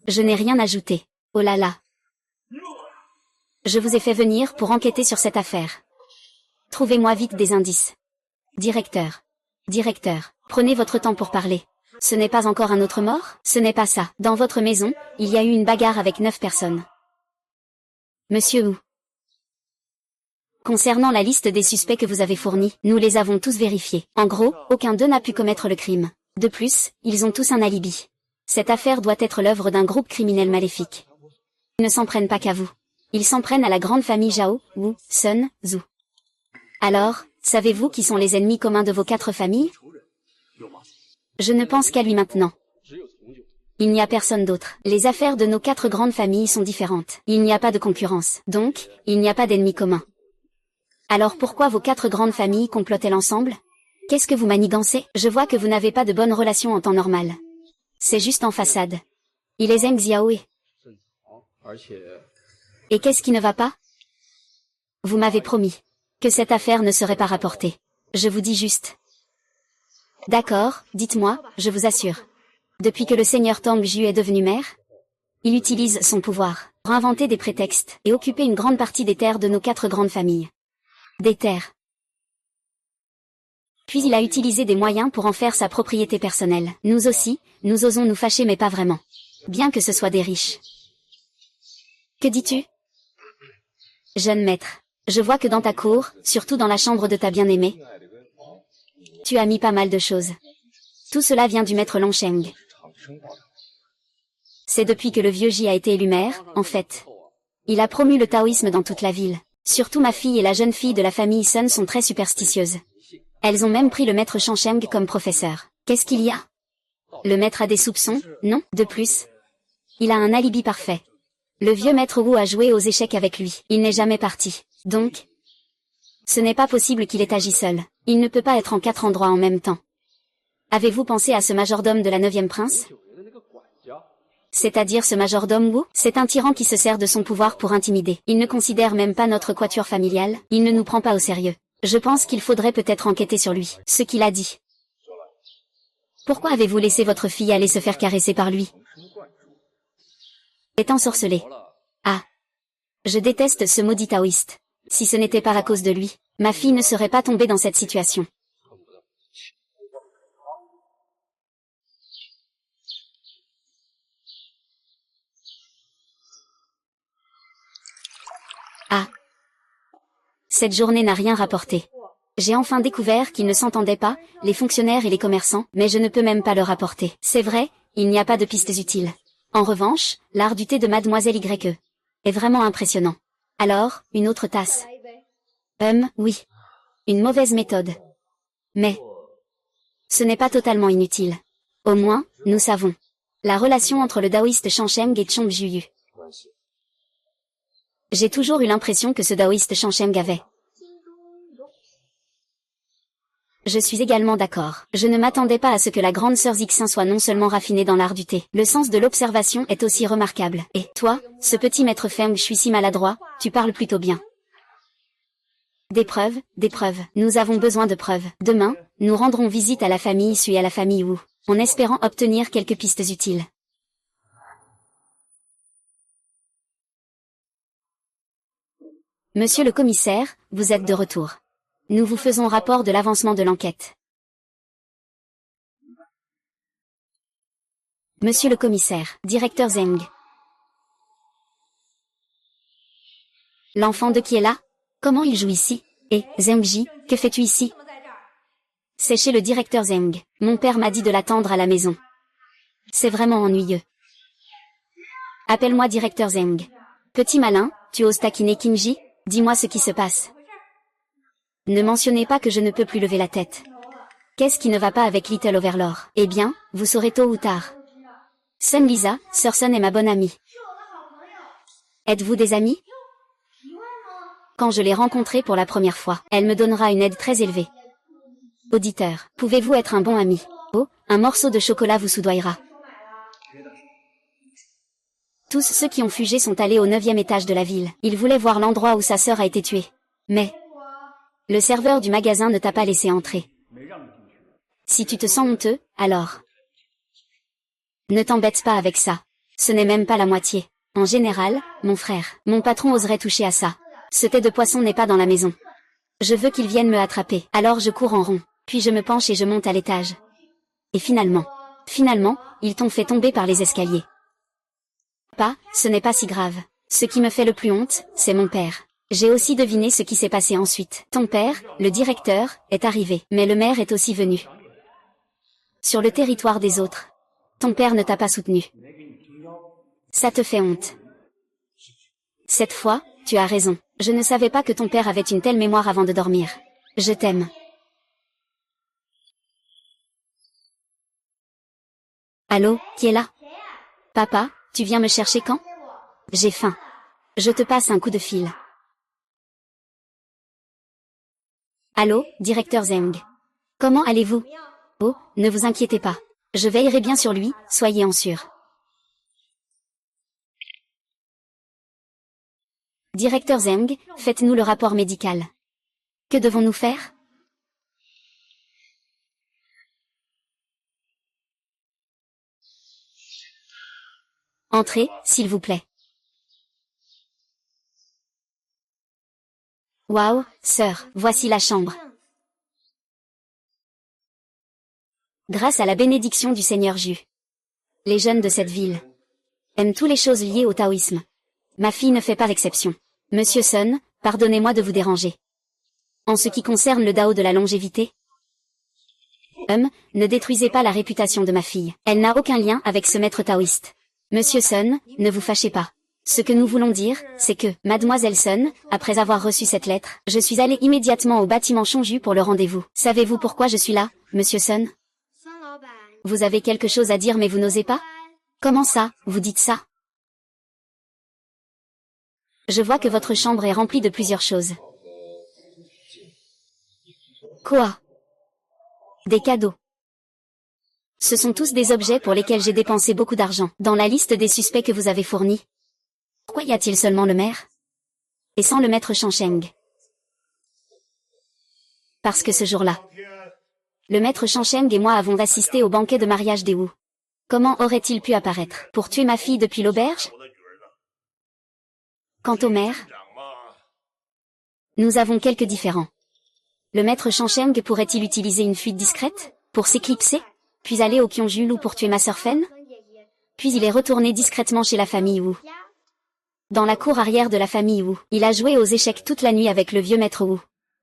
Je n'ai rien ajouté. Oh là là. Je vous ai fait venir pour enquêter sur cette affaire. Trouvez-moi vite des indices. Directeur. Directeur, prenez votre temps pour parler. Ce n'est pas encore un autre mort? Ce n'est pas ça. Dans votre maison, il y a eu une bagarre avec 9 personnes. Monsieur Wu. Concernant la liste des suspects que vous avez fournis, nous les avons tous vérifiés. En gros, aucun d'eux n'a pu commettre le crime. De plus, ils ont tous un alibi. Cette affaire doit être l'œuvre d'un groupe criminel maléfique. Ils ne s'en prennent pas qu'à vous. Ils s'en prennent à la grande famille Zhao, Wu, Sun, Zhu. Alors, savez-vous qui sont les ennemis communs de vos 4 familles? Je ne pense qu'à lui maintenant. Il n'y a personne d'autre. Les affaires de nos 4 grandes familles sont différentes. Il n'y a pas de concurrence. Donc, il n'y a pas d'ennemis communs. Alors pourquoi vos 4 grandes familles complotent-elles ensemble? Qu'est-ce que vous manigancez? Je vois que vous n'avez pas de bonnes relations en temps normal. C'est juste en façade. Il est Zheng Xiaoe. Et qu'est-ce qui ne va pas? Vous m'avez promis que cette affaire ne serait pas rapportée. Je vous dis juste. D'accord, dites-moi, je vous assure. Depuis que le seigneur Tang Ju est devenu maire, il utilise son pouvoir pour inventer des prétextes et occuper une grande partie des terres de nos 4 grandes familles. Des terres. Puis il a utilisé des moyens pour en faire sa propriété personnelle. Nous aussi, nous osons nous fâcher mais pas vraiment. Bien que ce soit des riches. Que dis-tu? Jeune maître, je vois que dans ta cour, surtout dans la chambre de ta bien-aimée, tu as mis pas mal de choses. Tout cela vient du maître Longsheng. C'est depuis que le vieux Ji a été élu maire, en fait. Il a promu le taoïsme dans toute la ville. Surtout ma fille et la jeune fille de la famille Sun sont très superstitieuses. Elles ont même pris le maître Shangsheng comme professeur. Qu'est-ce qu'il y a? Le maître a des soupçons? Non, de plus. Il a un alibi parfait. Le vieux maître Wu a joué aux échecs avec lui. Il n'est jamais parti. Donc, ce n'est pas possible qu'il ait agi seul. Il ne peut pas être en 4 endroits en même temps. Avez-vous pensé à ce majordome de la 9e prince? C'est-à-dire ce majordome Wu? C'est un tyran qui se sert de son pouvoir pour intimider. Il ne considère même pas notre quatuor familial, il ne nous prend pas au sérieux. Je pense qu'il faudrait peut-être enquêter sur lui, ce qu'il a dit. Pourquoi avez-vous laissé votre fille aller se faire caresser par lui? Est ensorcelé. Ah. Je déteste ce maudit taoïste. Si ce n'était pas à cause de lui, ma fille ne serait pas tombée dans cette situation. Ah. Cette journée n'a rien rapporté. J'ai enfin découvert qu'ils ne s'entendaient pas, les fonctionnaires et les commerçants, mais je ne peux même pas le rapporter. C'est vrai, il n'y a pas de pistes utiles. En revanche, l'art du thé de Mademoiselle YE est vraiment impressionnant. Alors, une autre tasse. Oui. Une mauvaise méthode. Mais ce n'est pas totalement inutile. Au moins, nous savons la relation entre le taoïste Shangsheng et Chong Juyu. J'ai toujours eu l'impression que ce taoïste Shangsheng avait. Je suis également d'accord. Je ne m'attendais pas à ce que la grande sœur Zixin soit non seulement raffinée dans l'art du thé. Le sens de l'observation est aussi remarquable. Et toi, ce petit maître Feng Shui si maladroit, tu parles plutôt bien. Des preuves, des preuves. Nous avons besoin de preuves. Demain, nous rendrons visite à la famille Sui et à la famille Wu, en espérant obtenir quelques pistes utiles. Monsieur le commissaire, vous êtes de retour. Nous vous faisons rapport de l'avancement de l'enquête. Monsieur le commissaire, directeur Zheng. L'enfant de qui est là? Comment il joue ici? Et, Zhengji, que fais-tu ici? C'est chez le directeur Zheng. Mon père m'a dit de l'attendre à la maison. C'est vraiment ennuyeux. Appelle-moi directeur Zheng. Petit malin, tu oses taquiner Kinji? Dis-moi ce qui se passe. Ne mentionnez pas que je ne peux plus lever la tête. Qu'est-ce qui ne va pas avec Little Overlord? Eh bien, vous saurez tôt ou tard. Sun Lisa, Sir Sun est ma bonne amie. Êtes-vous des amis? Quand je l'ai rencontrée pour la première fois, elle me donnera une aide très élevée. Auditeur, pouvez-vous être un bon ami? Oh, un morceau de chocolat vous soudoyera. Tous ceux qui ont fugé sont allés au 9e étage de la ville. Ils voulaient voir l'endroit où sa sœur a été tuée. Mais le serveur du magasin ne t'a pas laissé entrer. Si tu te sens honteux, alors ne t'embête pas avec ça. Ce n'est même pas la moitié. En général, mon frère, mon patron oserait toucher à ça. Ce thé de poisson n'est pas dans la maison. Je veux qu'il vienne me attraper. Alors je cours en rond. Puis je me penche et je monte à l'étage. Et finalement, Finalement, ils t'ont fait tomber par les escaliers. Pas, ce n'est pas si grave. Ce qui me fait le plus honte, c'est mon père. J'ai aussi deviné ce qui s'est passé ensuite. Ton père, le directeur, est arrivé, mais le maire est aussi venu. Sur le territoire des autres. Ton père ne t'a pas soutenu. Ça te fait honte. Cette fois, tu as raison. Je ne savais pas que ton père avait une telle mémoire avant de dormir. Je t'aime. Allô, qui est là? Papa, tu viens me chercher quand? J'ai faim. Je te passe un coup de fil. Allô, directeur Zeng. Comment allez-vous? Oh, ne vous inquiétez pas. Je veillerai bien sur lui, soyez en sûr. Directeur Zeng, faites-nous le rapport médical. Que devons-nous faire? Entrez, s'il vous plaît. Waouh, sœur, voici la chambre. Grâce à la bénédiction du Seigneur Ju. Les jeunes de cette ville aiment toutes les choses liées au taoïsme. Ma fille ne fait pas l'exception. Monsieur Sun, pardonnez-moi de vous déranger. En ce qui concerne le Dao de la longévité, ne détruisez pas la réputation de ma fille. Elle n'a aucun lien avec ce maître taoïste. Monsieur Sun, ne vous fâchez pas. Ce que nous voulons dire, c'est que, Mademoiselle Sun, après avoir reçu cette lettre, je suis allée immédiatement au bâtiment Chongju pour le rendez-vous. Savez-vous pourquoi je suis là, Monsieur Sun? Vous avez quelque chose à dire mais vous n'osez pas? Comment ça, vous dites ça? Je vois que votre chambre est remplie de plusieurs choses. Quoi? Des cadeaux. Ce sont tous des objets pour lesquels j'ai dépensé beaucoup d'argent. Dans la liste des suspects que vous avez fournis, pourquoi y a-t-il seulement le maire? Et sans le maître Shangsheng? Parce que ce jour-là, le maître Shangsheng et moi avons assisté au banquet de mariage des Wu. Comment aurait-il pu apparaître? Pour tuer ma fille depuis l'auberge? Quant au maire, nous avons quelques différends. Le maître Shangsheng pourrait-il utiliser une fuite discrète, pour s'éclipser, puis aller au Kyonju pour tuer ma sœur Fen? Puis il est retourné discrètement chez la famille Wu. Dans la cour arrière de la famille Wu, il a joué aux échecs toute la nuit avec le vieux maître Wu.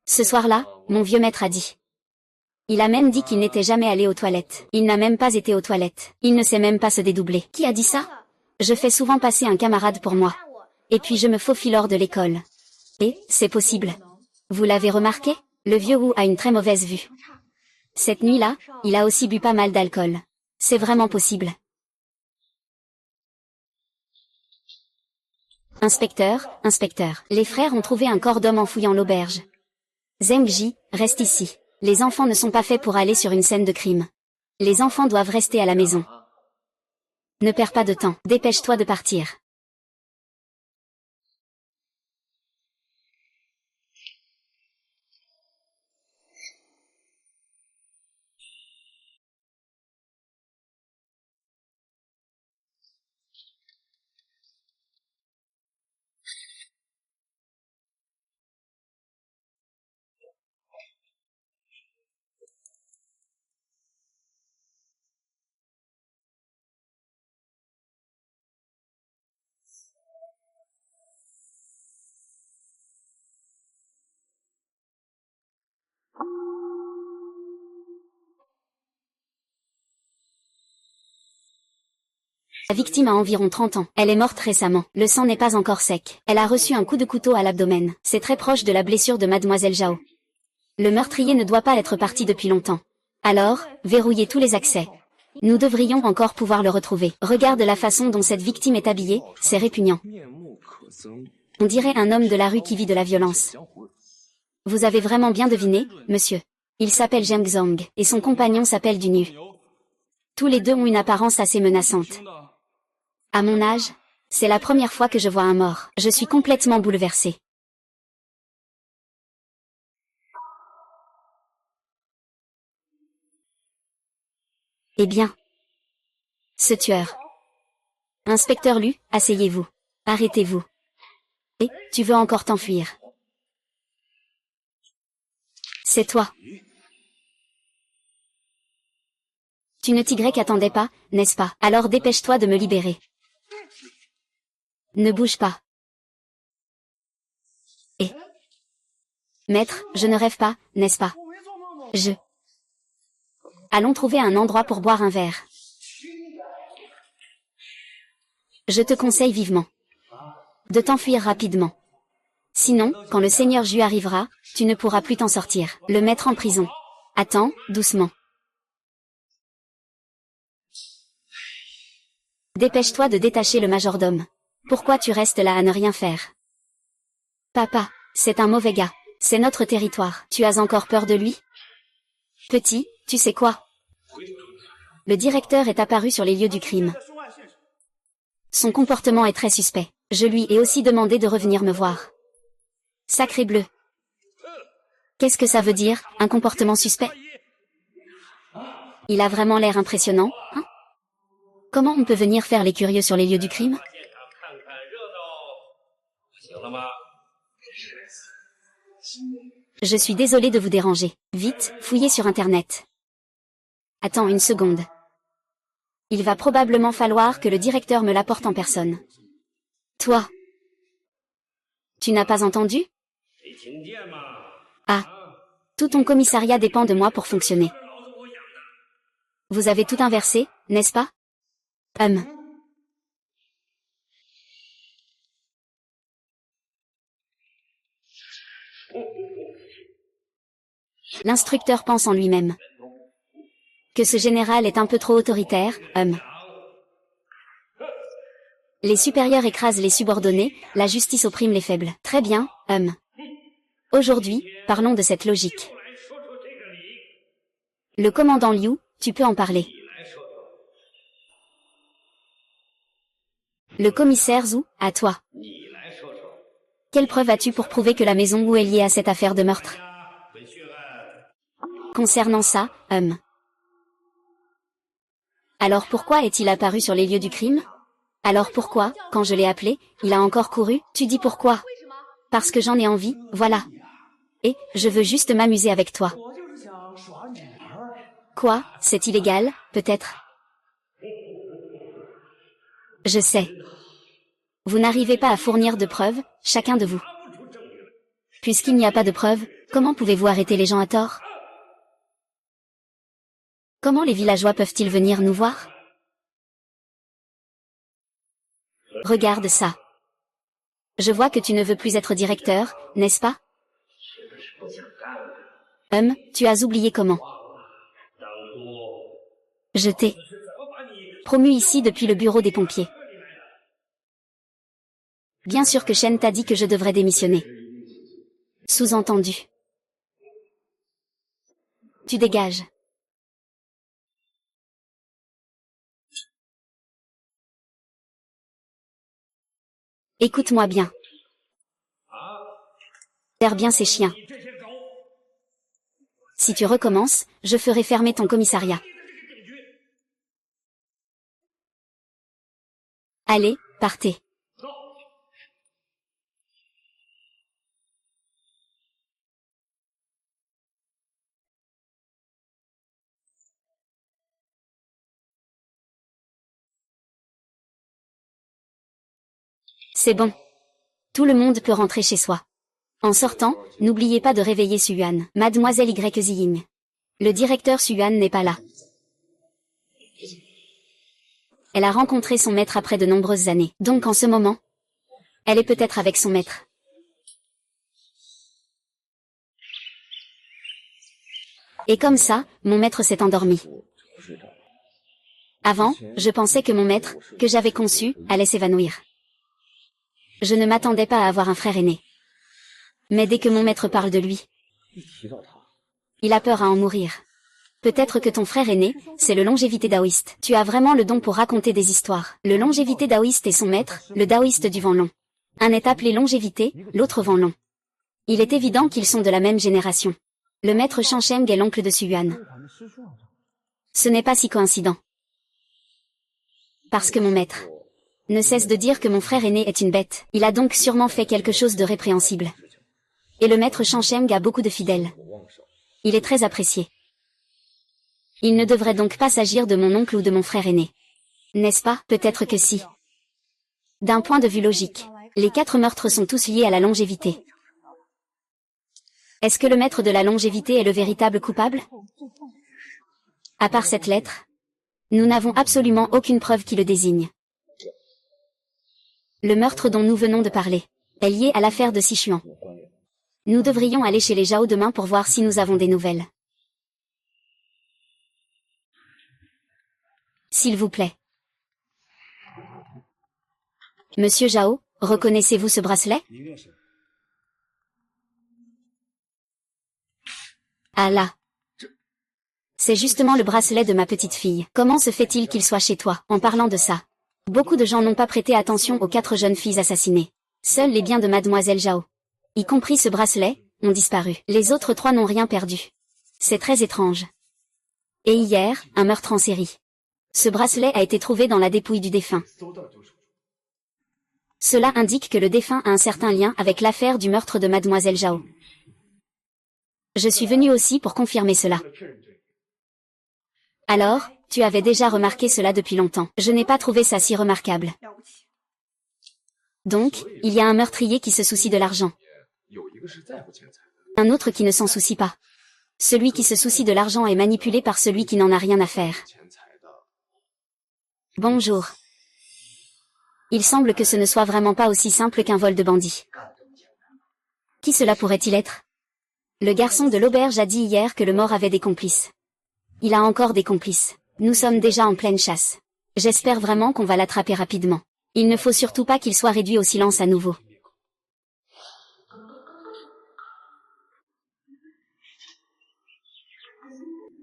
Ce soir-là, mon vieux maître a dit. Il a même dit qu'il n'était jamais allé aux toilettes. Il n'a même pas été aux toilettes. Il ne sait même pas se dédoubler. Qui a dit ça? Je fais souvent passer un camarade pour moi. Et puis je me faufile hors de l'école. Et, c'est possible. Vous l'avez remarqué? Le vieux Wu a une très mauvaise vue. Cette nuit-là, il a aussi bu pas mal d'alcool. C'est vraiment possible. Inspecteur, inspecteur. Les frères ont trouvé un corps d'homme en fouillant l'auberge. Zheng Ji, reste ici. Les enfants ne sont pas faits pour aller sur une scène de crime. Les enfants doivent rester à la maison. Ne perds pas de temps. Dépêche-toi de partir. La victime a environ 30 ans. Elle est morte récemment. Le sang n'est pas encore sec. Elle a reçu un coup de couteau à l'abdomen. C'est très proche de la blessure de Mademoiselle Zhao. Le meurtrier ne doit pas être parti depuis longtemps. Alors, verrouillez tous les accès. Nous devrions encore pouvoir le retrouver. Regarde la façon dont cette victime est habillée, c'est répugnant. On dirait un homme de la rue qui vit de la violence. Vous avez vraiment bien deviné, monsieur. Il s'appelle Zheng Zong, et son compagnon s'appelle Du Nu. Tous les deux ont une apparence assez menaçante. À mon âge, c'est la première fois que je vois un mort. Je suis complètement bouleversée. Eh bien. Ce tueur. Inspecteur Lu, asseyez-vous. Arrêtez-vous. Et, tu veux encore t'enfuir? C'est toi. Tu ne t'y attendais pas, n'est-ce pas? Alors dépêche-toi de me libérer. Ne bouge pas. Et... Maître, je ne rêve pas, n'est-ce pas? Allons trouver un endroit pour boire un verre. Je te conseille vivement de t'enfuir rapidement. Sinon, quand le Seigneur Ju arrivera, tu ne pourras plus t'en sortir. Le mettre en prison. Attends, doucement. Dépêche-toi de détacher le majordome. Pourquoi tu restes là à ne rien faire? Papa, c'est un mauvais gars. C'est notre territoire. Tu as encore peur de lui? Petit, tu sais quoi? Le directeur est apparu sur les lieux du crime. Son comportement est très suspect. Je lui ai aussi demandé de revenir me voir. Sacré bleu. Qu'est-ce que ça veut dire, un comportement suspect? Il a vraiment l'air impressionnant, hein? Comment on peut venir faire les curieux sur les lieux du crime? Je suis désolée de vous déranger. Vite, fouillez sur Internet. Attends une seconde. Il va probablement falloir que le directeur me l'apporte en personne. Toi. Tu n'as pas entendu? Ah. Tout ton commissariat dépend de moi pour fonctionner. Vous avez tout inversé, n'est-ce pas? L'instructeur pense en lui-même que ce général est un peu trop autoritaire, Les supérieurs écrasent les subordonnés, la justice opprime les faibles. Très bien, Aujourd'hui, parlons de cette logique. Le commandant Liu, tu peux en parler. Le commissaire Zhu, à toi. Quelle preuve as-tu pour prouver que la maison Wu est liée à cette affaire de meurtre? Concernant ça, Alors pourquoi est-il apparu sur les lieux du crime? Alors pourquoi, quand je l'ai appelé, il a encore couru? Tu dis pourquoi? Parce que j'en ai envie, voilà. Et, je veux juste m'amuser avec toi. Quoi, c'est illégal, peut-être? Je sais. Vous n'arrivez pas à fournir de preuves, chacun de vous. Puisqu'il n'y a pas de preuves, comment pouvez-vous arrêter les gens à tort? Comment les villageois peuvent-ils venir nous voir? Regarde ça. Je vois que tu ne veux plus être directeur, n'est-ce pas? Tu as oublié comment. Je t'ai promu ici depuis le bureau des pompiers. Bien sûr que Shen t'a dit que je devrais démissionner. Sous-entendu. Tu dégages. Écoute-moi bien. Gère bien ces chiens. Si tu recommences, je ferai fermer ton commissariat. Allez, partez. C'est bon. Tout le monde peut rentrer chez soi. En sortant, n'oubliez pas de réveiller Suyuan. Mademoiselle Y. Ziying. Le directeur Suyuan n'est pas là. Elle a rencontré son maître après de nombreuses années. Donc en ce moment, elle est peut-être avec son maître. Et comme ça, mon maître s'est endormi. Avant, je pensais que mon maître, que j'avais conçu, allait s'évanouir. Je ne m'attendais pas à avoir un frère aîné. Mais dès que mon maître parle de lui, il a peur à en mourir. Peut-être que ton frère aîné, c'est le longévité daoïste. Tu as vraiment le don pour raconter des histoires. Le longévité daoïste est son maître, le daoïste du vent long. Un est appelé longévité, l'autre vent long. Il est évident qu'ils sont de la même génération. Le maître Shangsheng est l'oncle de Suyuan. Ce n'est pas si coïncident. Parce que mon maître ne cesse de dire que mon frère aîné est une bête. Il a donc sûrement fait quelque chose de répréhensible. Et le maître Shangsheng a beaucoup de fidèles. Il est très apprécié. Il ne devrait donc pas s'agir de mon oncle ou de mon frère aîné. N'est-ce pas? Peut-être que si. D'un point de vue logique, les 4 meurtres sont tous liés à la longévité. Est-ce que le maître de la longévité est le véritable coupable? À part cette lettre, nous n'avons absolument aucune preuve qui le désigne. Le meurtre dont nous venons de parler est lié à l'affaire de Sichuan. Nous devrions aller chez les Zhao demain pour voir si nous avons des nouvelles. S'il vous plaît. Monsieur Zhao, reconnaissez-vous ce bracelet? Ah là. C'est justement le bracelet de ma petite fille. Comment se fait-il qu'il soit chez toi? En parlant de ça, beaucoup de gens n'ont pas prêté attention aux 4 jeunes filles assassinées. Seuls les biens de mademoiselle Zhao, y compris ce bracelet, ont disparu. Les autres 3 n'ont rien perdu. C'est très étrange. Et hier, un meurtre en série. Ce bracelet a été trouvé dans la dépouille du défunt. Cela indique que le défunt a un certain lien avec l'affaire du meurtre de mademoiselle Zhao. Je suis venu aussi pour confirmer cela. Alors, tu avais déjà remarqué cela depuis longtemps. Je n'ai pas trouvé ça si remarquable. Donc, il y a un meurtrier qui se soucie de l'argent. Un autre qui ne s'en soucie pas. Celui qui se soucie de l'argent est manipulé par celui qui n'en a rien à faire. Bonjour. Il semble que ce ne soit vraiment pas aussi simple qu'un vol de bandit. Qui cela pourrait-il être? Le garçon de l'auberge a dit hier que le mort avait des complices. Il a encore des complices. Nous sommes déjà en pleine chasse. J'espère vraiment qu'on va l'attraper rapidement. Il ne faut surtout pas qu'il soit réduit au silence à nouveau.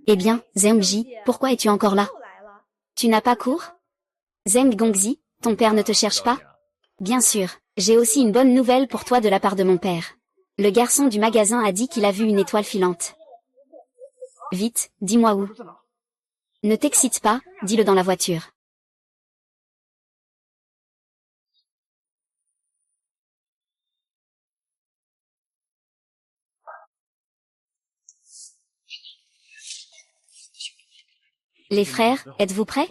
Eh bien, Zhengji, pourquoi es-tu encore là? Tu n'as pas cours? Zheng Gongzi, ton père ne te cherche pas? Bien sûr, j'ai aussi une bonne nouvelle pour toi de la part de mon père. Le garçon du magasin a dit qu'il a vu une étoile filante. Vite, dis-moi où. Ne t'excite pas, dis-le dans la voiture. Les frères, êtes-vous prêts?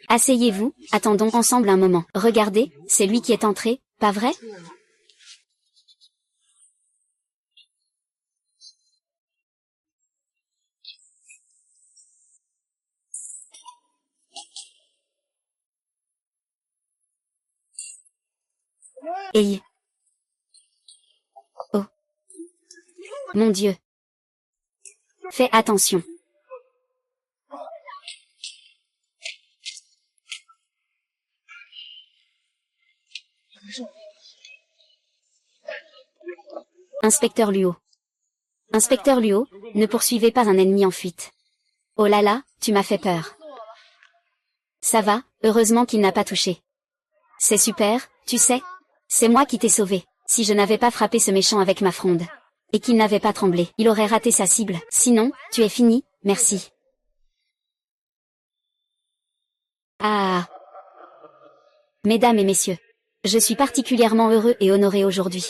Asseyez-vous, attendons ensemble un moment. Regardez, c'est lui qui est entré, pas vrai? Hey. Oh. Mon Dieu. Fais attention. Inspecteur Luo. Inspecteur Luo, ne poursuivez pas un ennemi en fuite. Oh là là, tu m'as fait peur. Ça va, heureusement qu'il n'a pas touché. C'est super, tu sais. C'est moi qui t'ai sauvé. Si je n'avais pas frappé ce méchant avec ma fronde, et qu'il n'avait pas tremblé, il aurait raté sa cible. Sinon, tu es fini, merci. Ah. Mesdames et messieurs, je suis particulièrement heureux et honoré aujourd'hui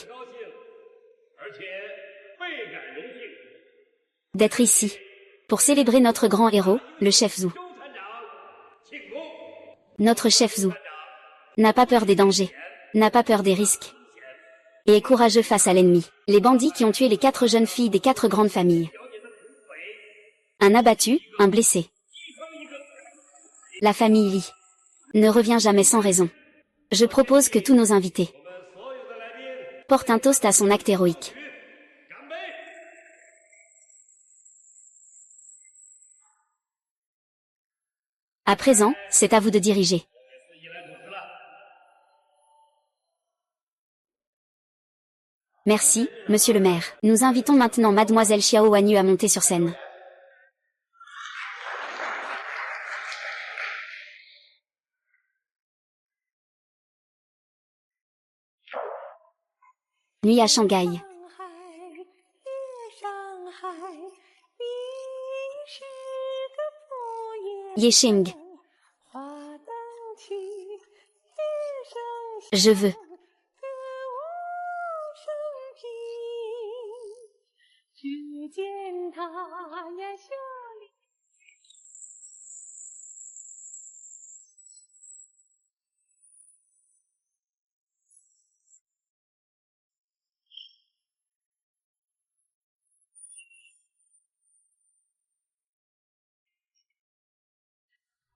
d'être ici, pour célébrer notre grand héros, le chef Zhu. Notre chef Zhu n'a pas peur des dangers, n'a pas peur des risques, et est courageux face à l'ennemi. Les bandits qui ont tué les 4 jeunes filles des 4 grandes familles. Un abattu, un blessé. La famille Li ne revient jamais sans raison. Je propose que tous nos invités portent un toast à son acte héroïque. À présent, c'est à vous de diriger. Merci, monsieur le maire. Nous invitons maintenant mademoiselle Xiao Wanyu à monter sur scène. Nuit à Shanghai. Yesheng. Je veux.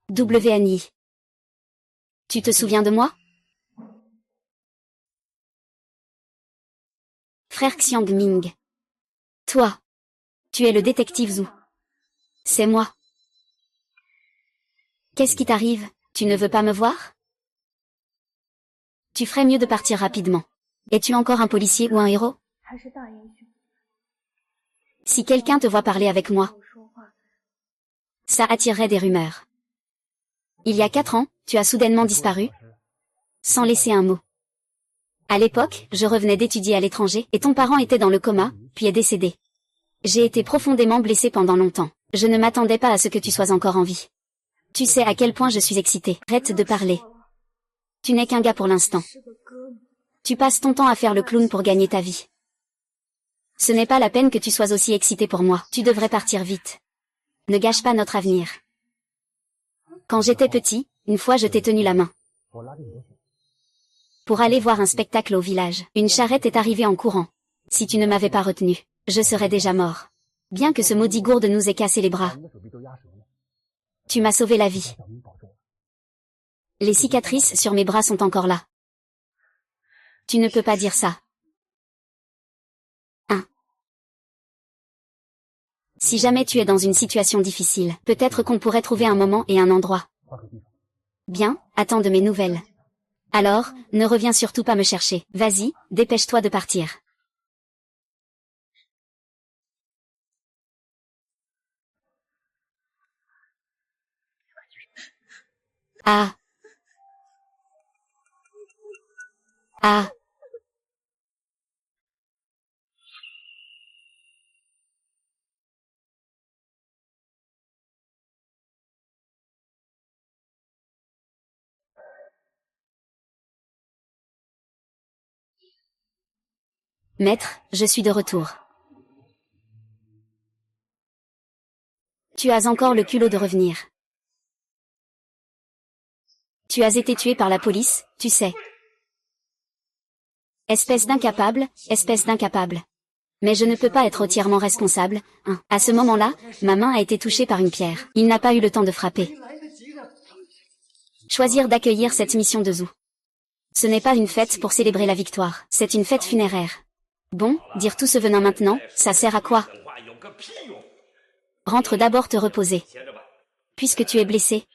WNI. Tu te souviens de moi? Frère Xiang Ming. Toi. Tu es le détective Zhu. C'est moi. Qu'est-ce qui t'arrive? Tu ne veux pas me voir? Tu ferais mieux de partir rapidement. Es-tu encore un policier ou un héros? Si quelqu'un te voit parler avec moi, ça attirerait des rumeurs. Il y a 4 ans, tu as soudainement disparu, sans laisser un mot. À l'époque, je revenais d'étudier à l'étranger, et ton parent était dans le coma, puis est décédé. J'ai été profondément blessée pendant longtemps. Je ne m'attendais pas à ce que tu sois encore en vie. Tu sais à quel point je suis excitée. Arrête de parler. Tu n'es qu'un gars pour l'instant. Tu passes ton temps à faire le clown pour gagner ta vie. Ce n'est pas la peine que tu sois aussi excité pour moi. Tu devrais partir vite. Ne gâche pas notre avenir. Quand j'étais petit, une fois je t'ai tenu la main. Pour aller voir un spectacle au village, une charrette est arrivée en courant. Si tu ne m'avais pas retenu, je serais déjà mort. Bien que ce maudit gourde nous ait cassé les bras. Tu m'as sauvé la vie. Les cicatrices sur mes bras sont encore là. Tu ne peux pas dire ça. Si jamais tu es dans une situation difficile, peut-être qu'on pourrait trouver un moment et un endroit. Bien, attends de mes nouvelles. Alors, ne reviens surtout pas me chercher. Vas-y, dépêche-toi de partir. Ah. Ah. Maître, je suis de retour. Tu as encore le culot de revenir. Tu as été tué par la police, tu sais. Espèce d'incapable, espèce d'incapable. Mais je ne peux pas être entièrement responsable, hein. À ce moment-là, ma main a été touchée par une pierre. Il n'a pas eu le temps de frapper. Choisir d'accueillir cette mission de Zhu. Ce n'est pas une fête pour célébrer la victoire, c'est une fête funéraire. Bon, dire tout ce venin maintenant, ça sert à quoi? Rentre d'abord te reposer. Puisque tu es blessé,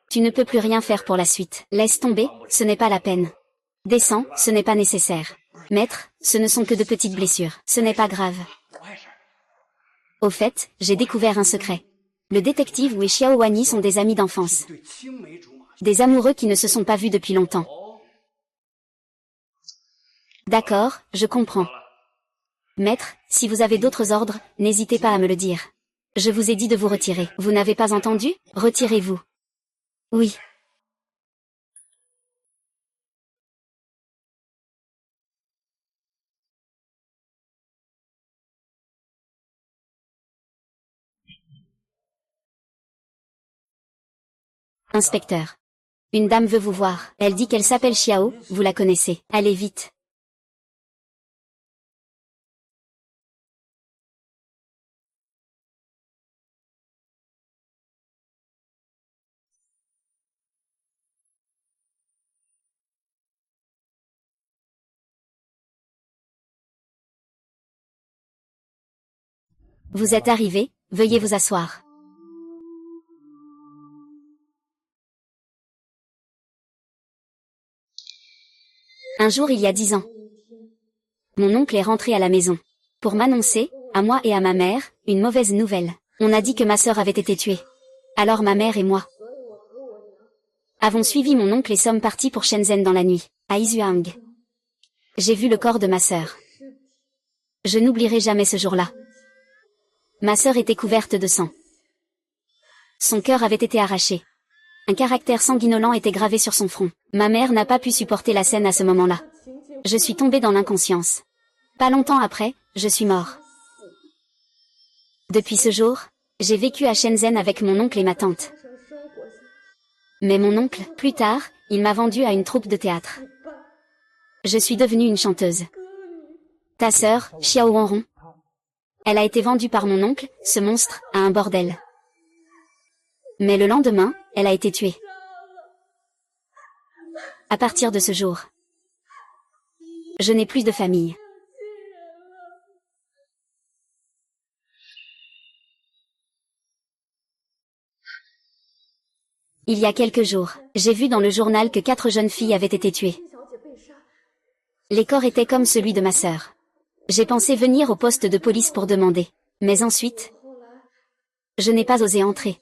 tu ne peux plus rien faire pour la suite. Laisse tomber, ce n'est pas la peine. Descends, ce n'est pas nécessaire. Maître, ce ne sont que de petites blessures, ce n'est pas grave. Au fait, j'ai découvert un secret. Le détective Wu et Xiao Wani sont des amis d'enfance. Des amoureux qui ne se sont pas vus depuis longtemps. D'accord, je comprends. Maître, si vous avez d'autres ordres, n'hésitez pas à me le dire. Je vous ai dit de vous retirer. Vous n'avez pas entendu? Retirez-vous. Oui. Inspecteur. Une dame veut vous voir. Elle dit qu'elle s'appelle Xiao, vous la connaissez. Allez vite. Vous êtes arrivé, veuillez vous asseoir. Un jour il y a 10 ans. Mon oncle est rentré à la maison. Pour m'annoncer, à moi et à ma mère, une mauvaise nouvelle. On a dit que ma sœur avait été tuée. Alors ma mère et moi avons suivi mon oncle et sommes partis pour Shenzhen dans la nuit, à Izuang. J'ai vu le corps de ma sœur. Je n'oublierai jamais ce jour-là. Ma sœur était couverte de sang. Son cœur avait été arraché. Un caractère sanguinolent était gravé sur son front. Ma mère n'a pas pu supporter la scène à ce moment-là. Je suis tombée dans l'inconscience. Pas longtemps après, je suis mort. Depuis ce jour, j'ai vécu à Shenzhen avec mon oncle et ma tante. Mais mon oncle, plus tard, il m'a vendue à une troupe de théâtre. Je suis devenue une chanteuse. Ta sœur, Xiao Wanron, elle a été vendue par mon oncle, ce monstre, à un bordel. Mais le lendemain, Elle a été tuée. À partir de ce jour, je n'ai plus de famille. Il y a quelques jours, j'ai vu dans le journal que 4 jeunes filles avaient été tuées. Les corps étaient comme celui de ma sœur. J'ai pensé venir au poste de police pour demander. Mais ensuite, je n'ai pas osé entrer.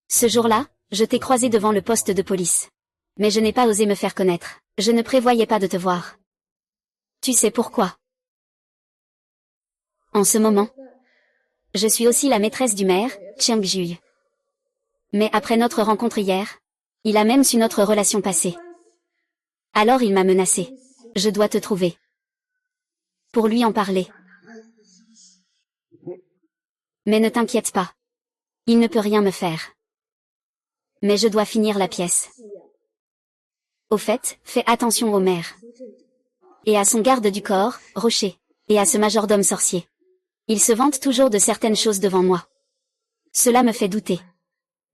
Ce jour-là, je t'ai croisé devant le poste de police. Mais je n'ai pas osé me faire connaître. Je ne prévoyais pas de te voir. Tu sais pourquoi? En ce moment, je suis aussi la maîtresse du maire, Chiang Jui. Mais après notre rencontre hier, il a même su notre relation passée. Alors il m'a menacé. Je dois te trouver. Pour lui en parler. Mais ne t'inquiète pas. Il ne peut rien me faire. Mais je dois finir la pièce. Au fait, fais attention au maire. Et à son garde du corps, Rocher. Et à ce majordome sorcier. Il se vante toujours de certaines choses devant moi. Cela me fait douter.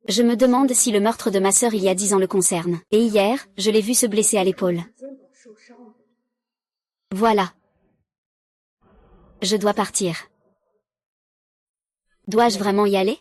Je me demande si le meurtre de ma sœur il y a 10 ans le concerne. Et hier, je l'ai vu se blesser à l'épaule. Voilà. Je dois partir. Dois-je vraiment y aller?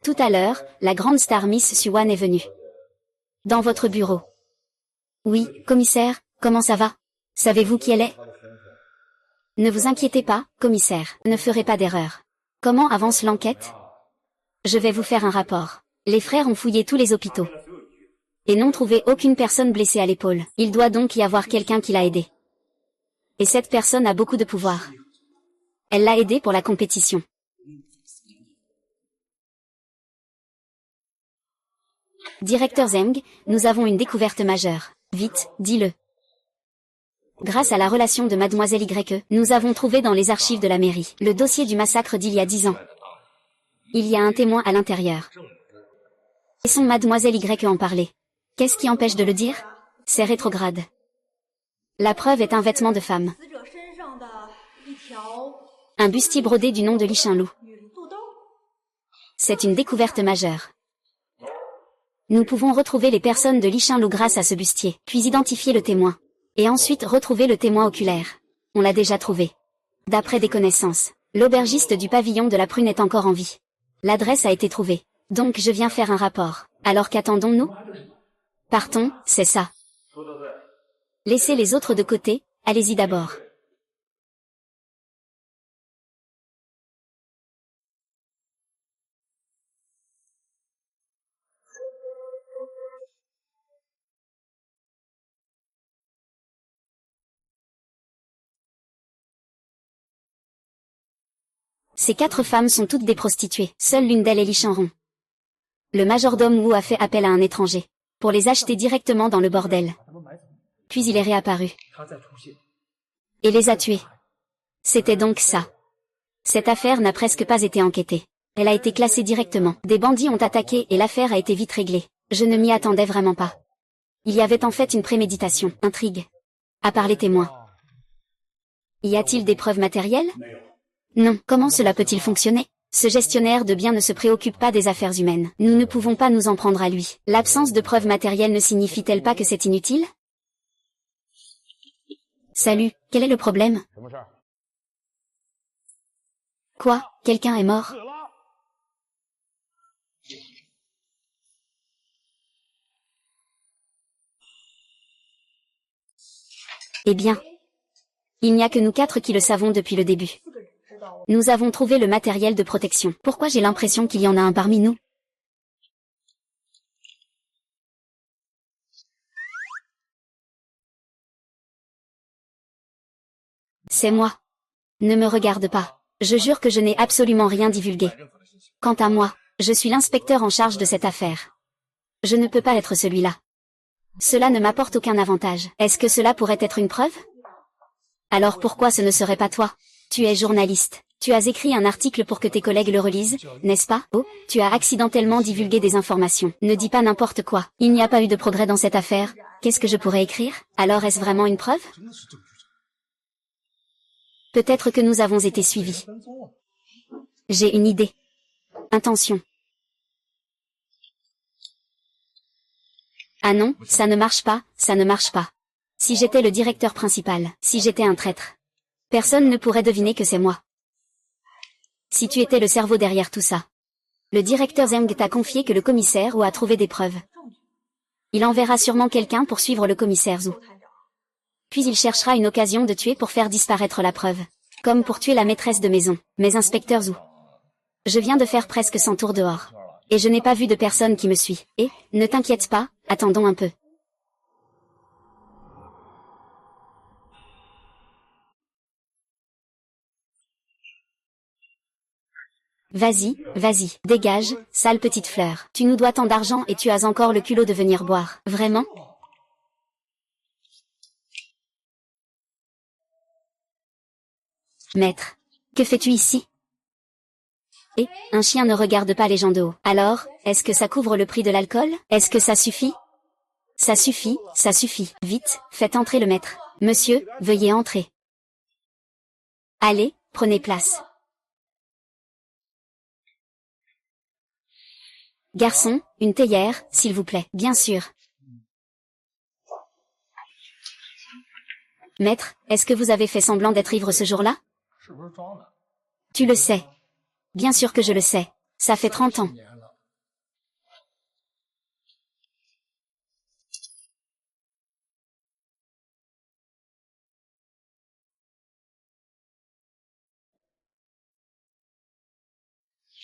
Tout à l'heure, la grande star Miss Suwan est venue. Dans votre bureau. Oui, commissaire, comment ça va? Savez-vous qui elle est? Ne vous inquiétez pas, commissaire, ne ferez pas d'erreur. Comment avance l'enquête? Je vais vous faire un rapport. Les frères ont fouillé tous les hôpitaux. Et n'ont trouvé aucune personne blessée à l'épaule. Il doit donc y avoir quelqu'un qui l'a aidé. Et cette personne a beaucoup de pouvoir. Elle l'a aidé pour la compétition. Directeur Zeng, nous avons une découverte majeure. Vite, dis-le. Grâce à la relation de Mademoiselle Y, nous avons trouvé dans les archives de la mairie le dossier du massacre d'il y a 10 ans. Il y a un témoin à l'intérieur. Laissons Mademoiselle Y en parler. Qu'est-ce qui empêche de le dire? C'est rétrograde. La preuve est un vêtement de femme. Un bustier brodé du nom de Li Shenlu. C'est une découverte majeure. Nous pouvons retrouver les personnes de Li Shenlu grâce à ce bustier, puis identifier le témoin. Et ensuite retrouver le témoin oculaire. On l'a déjà trouvé. D'après des connaissances, l'aubergiste du pavillon de la Prune est encore en vie. L'adresse a été trouvée. Donc je viens faire un rapport. Alors qu'attendons-nous? Partons, c'est ça. Laissez les autres de côté, allez-y d'abord. Ces 4 femmes sont toutes des prostituées. Seule l'une d'elles est Li Shenron. Le majordome Wu a fait appel à un étranger pour les acheter directement dans le bordel. Puis il est réapparu. Et les a tués. C'était donc ça. Cette affaire n'a presque pas été enquêtée. Elle a été classée directement. Des bandits ont attaqué et l'affaire a été vite réglée. Je ne m'y attendais vraiment pas. Il y avait en fait une préméditation, intrigue. À part les témoins. Y a-t-il des preuves matérielles? Non. Comment cela peut-il fonctionner? Ce gestionnaire de biens ne se préoccupe pas des affaires humaines. Nous ne pouvons pas nous en prendre à lui. L'absence de preuves matérielles ne signifie-t-elle pas que c'est inutile? Salut, quel est le problème? Quoi? Quelqu'un est mort? Eh bien, il n'y a que nous 4 qui le savons depuis le début. Nous avons trouvé le matériel de protection. Pourquoi j'ai l'impression qu'il y en a un parmi nous? C'est moi. Ne me regarde pas. Je jure que je n'ai absolument rien divulgué. Quant à moi, je suis l'inspecteur en charge de cette affaire. Je ne peux pas être celui-là. Cela ne m'apporte aucun avantage. Est-ce que cela pourrait être une preuve? Alors pourquoi ce ne serait pas toi? Tu es journaliste. Tu as écrit un article pour que tes collègues le relisent, n'est-ce pas? Oh, tu as accidentellement divulgué des informations. Ne dis pas n'importe quoi. Il n'y a pas eu de progrès dans cette affaire. Qu'est-ce que je pourrais écrire? Alors est-ce vraiment une preuve? Peut-être que nous avons été suivis. J'ai une idée. Intention. Ah non, ça ne marche pas, ça ne marche pas. Si j'étais le directeur principal, si j'étais un traître, personne ne pourrait deviner que c'est moi. Si tu étais le cerveau derrière tout ça. Le directeur Zeng t'a confié que le commissaire Wu a trouvé des preuves. Il enverra sûrement quelqu'un pour suivre le commissaire Zhu. Puis il cherchera une occasion de tuer pour faire disparaître la preuve. Comme pour tuer la maîtresse de maison, mais inspecteur Zhu. Je viens de faire presque 100 tours dehors. Et je n'ai pas vu de personne qui me suit. Et, ne t'inquiète pas, attendons un peu. Vas-y, vas-y, dégage, sale petite fleur. Tu nous dois tant d'argent et tu as encore le culot de venir boire. Vraiment? Maître. Que fais-tu ici? Et, un chien ne regarde pas les gens de haut. Alors, est-ce que ça couvre le prix de l'alcool? Est-ce que ça suffit? Ça suffit, ça suffit. Vite, faites entrer le maître. Monsieur, veuillez entrer. Allez, prenez place. Garçon, une théière, s'il vous plaît. Bien sûr. Maître, est-ce que vous avez fait semblant d'être ivre ce jour-là? Tu le sais. Bien sûr que je le sais. Ça fait 30 ans.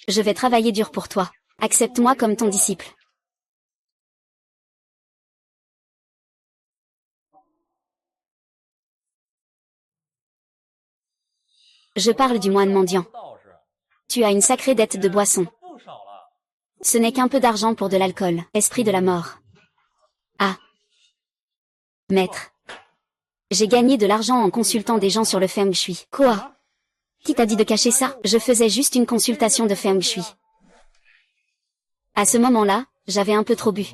Je vais travailler dur pour toi. Accepte-moi comme ton disciple. Je parle du moine mendiant. Tu as une sacrée dette de boisson. Ce n'est qu'un peu d'argent pour de l'alcool, esprit de la mort. Ah. Maître. J'ai gagné de l'argent en consultant des gens sur le Feng Shui. Quoi? Qui t'a dit de cacher ça? Je faisais juste une consultation de Feng Shui. À ce moment-là, j'avais un peu trop bu.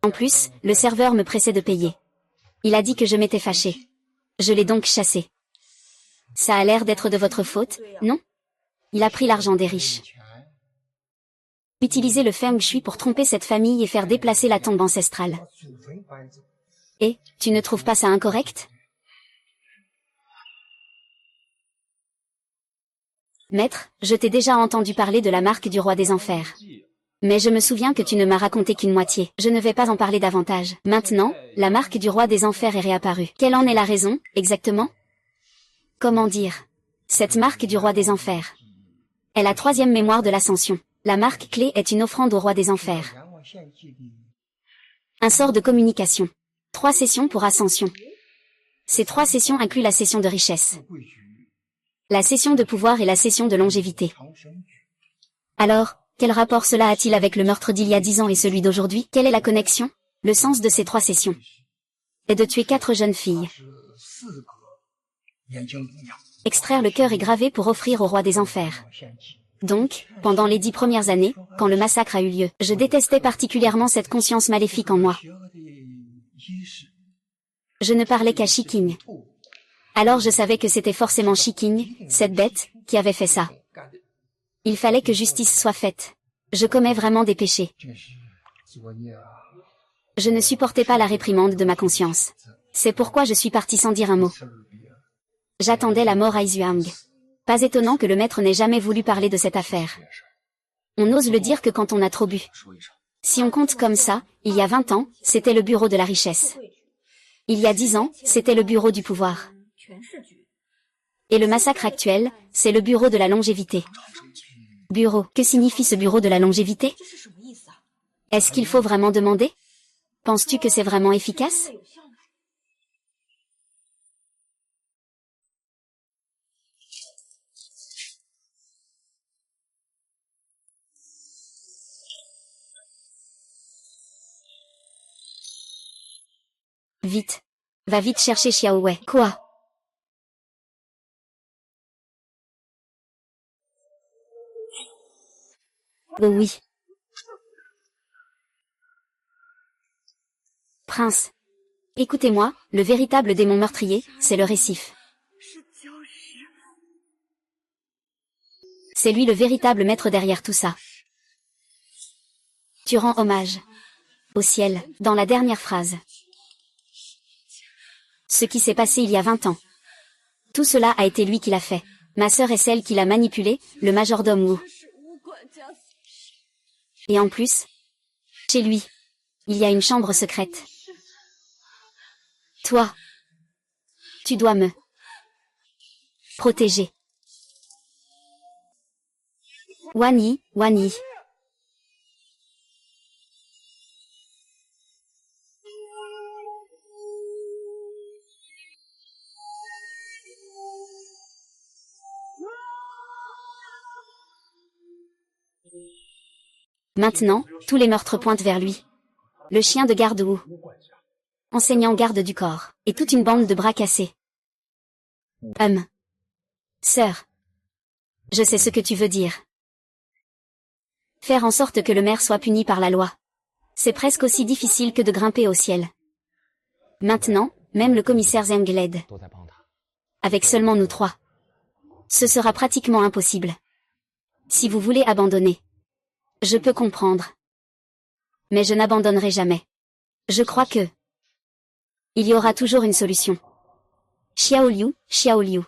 En plus, le serveur me pressait de payer. Il a dit que je m'étais fâché. Je l'ai donc chassé. Ça a l'air d'être de votre faute, non? Il a pris l'argent des riches. Utiliser le Feng Shui pour tromper cette famille et faire déplacer la tombe ancestrale. Et, tu ne trouves pas ça incorrect? Maître, je t'ai déjà entendu parler de la marque du roi des enfers. Mais je me souviens que tu ne m'as raconté qu'une moitié. Je ne vais pas en parler davantage. Maintenant, la marque du roi des enfers est réapparue. Quelle en est la raison, exactement? Comment dire? Cette marque du roi des enfers est la troisième mémoire de l'ascension. La marque clé est une offrande au roi des enfers. Un sort de communication. 3 sessions pour ascension. Ces 3 sessions incluent la session de richesse, la session de pouvoir et la session de longévité. Alors, quel rapport cela a-t-il avec le meurtre d'il y a 10 ans et celui d'aujourd'hui? Quelle est la connexion? Le sens de ces 3 sessions est de tuer 4 jeunes filles. Extraire le cœur est gravé pour offrir au roi des enfers. Donc, pendant les 10 premières années, quand le massacre a eu lieu, je détestais particulièrement cette conscience maléfique en moi. Je ne parlais qu'à Shiking. Alors je savais que c'était forcément Shiking, cette bête, qui avait fait ça. Il fallait que justice soit faite. Je commets vraiment des péchés. Je ne supportais pas la réprimande de ma conscience. C'est pourquoi je suis parti sans dire un mot. J'attendais la mort à Isuang. Pas étonnant que le maître n'ait jamais voulu parler de cette affaire. On n'ose le dire que quand on a trop bu. Si on compte comme ça, il y a 20 ans, c'était le bureau de la richesse. Il y a 10 ans, c'était le bureau du pouvoir. Et le massacre actuel, c'est le bureau de la longévité. Bureau, que signifie ce bureau de la longévité? Est-ce qu'il faut vraiment demander? Penses-tu que c'est vraiment efficace? Vite. Va vite chercher Xiao Wei. Quoi? Oh oui. Prince. Écoutez-moi, le véritable démon meurtrier, c'est le récif. C'est lui le véritable maître derrière tout ça. Tu rends hommage au ciel, dans la dernière phrase. Ce qui s'est passé il y a 20 ans. Tout cela a été lui qui l'a fait. Ma sœur est celle qui l'a manipulé, le majordome Wu. Et en plus, chez lui, il y a une chambre secrète. Toi, tu dois me protéger. Wani, Wani. Maintenant, tous les meurtres pointent vers lui. Le chien de garde Wu. Enseignant garde du corps. Et toute une bande de bras cassés. Sœur. Je sais ce que tu veux dire. Faire en sorte que le maire soit puni par la loi. C'est presque aussi difficile que de grimper au ciel. Maintenant, même le commissaire Zheng l'aide. Avec seulement nous trois. Ce sera pratiquement impossible. Si vous voulez abandonner. Je peux comprendre. Mais je n'abandonnerai jamais. Je crois que... il y aura toujours une solution. Xiaoliu,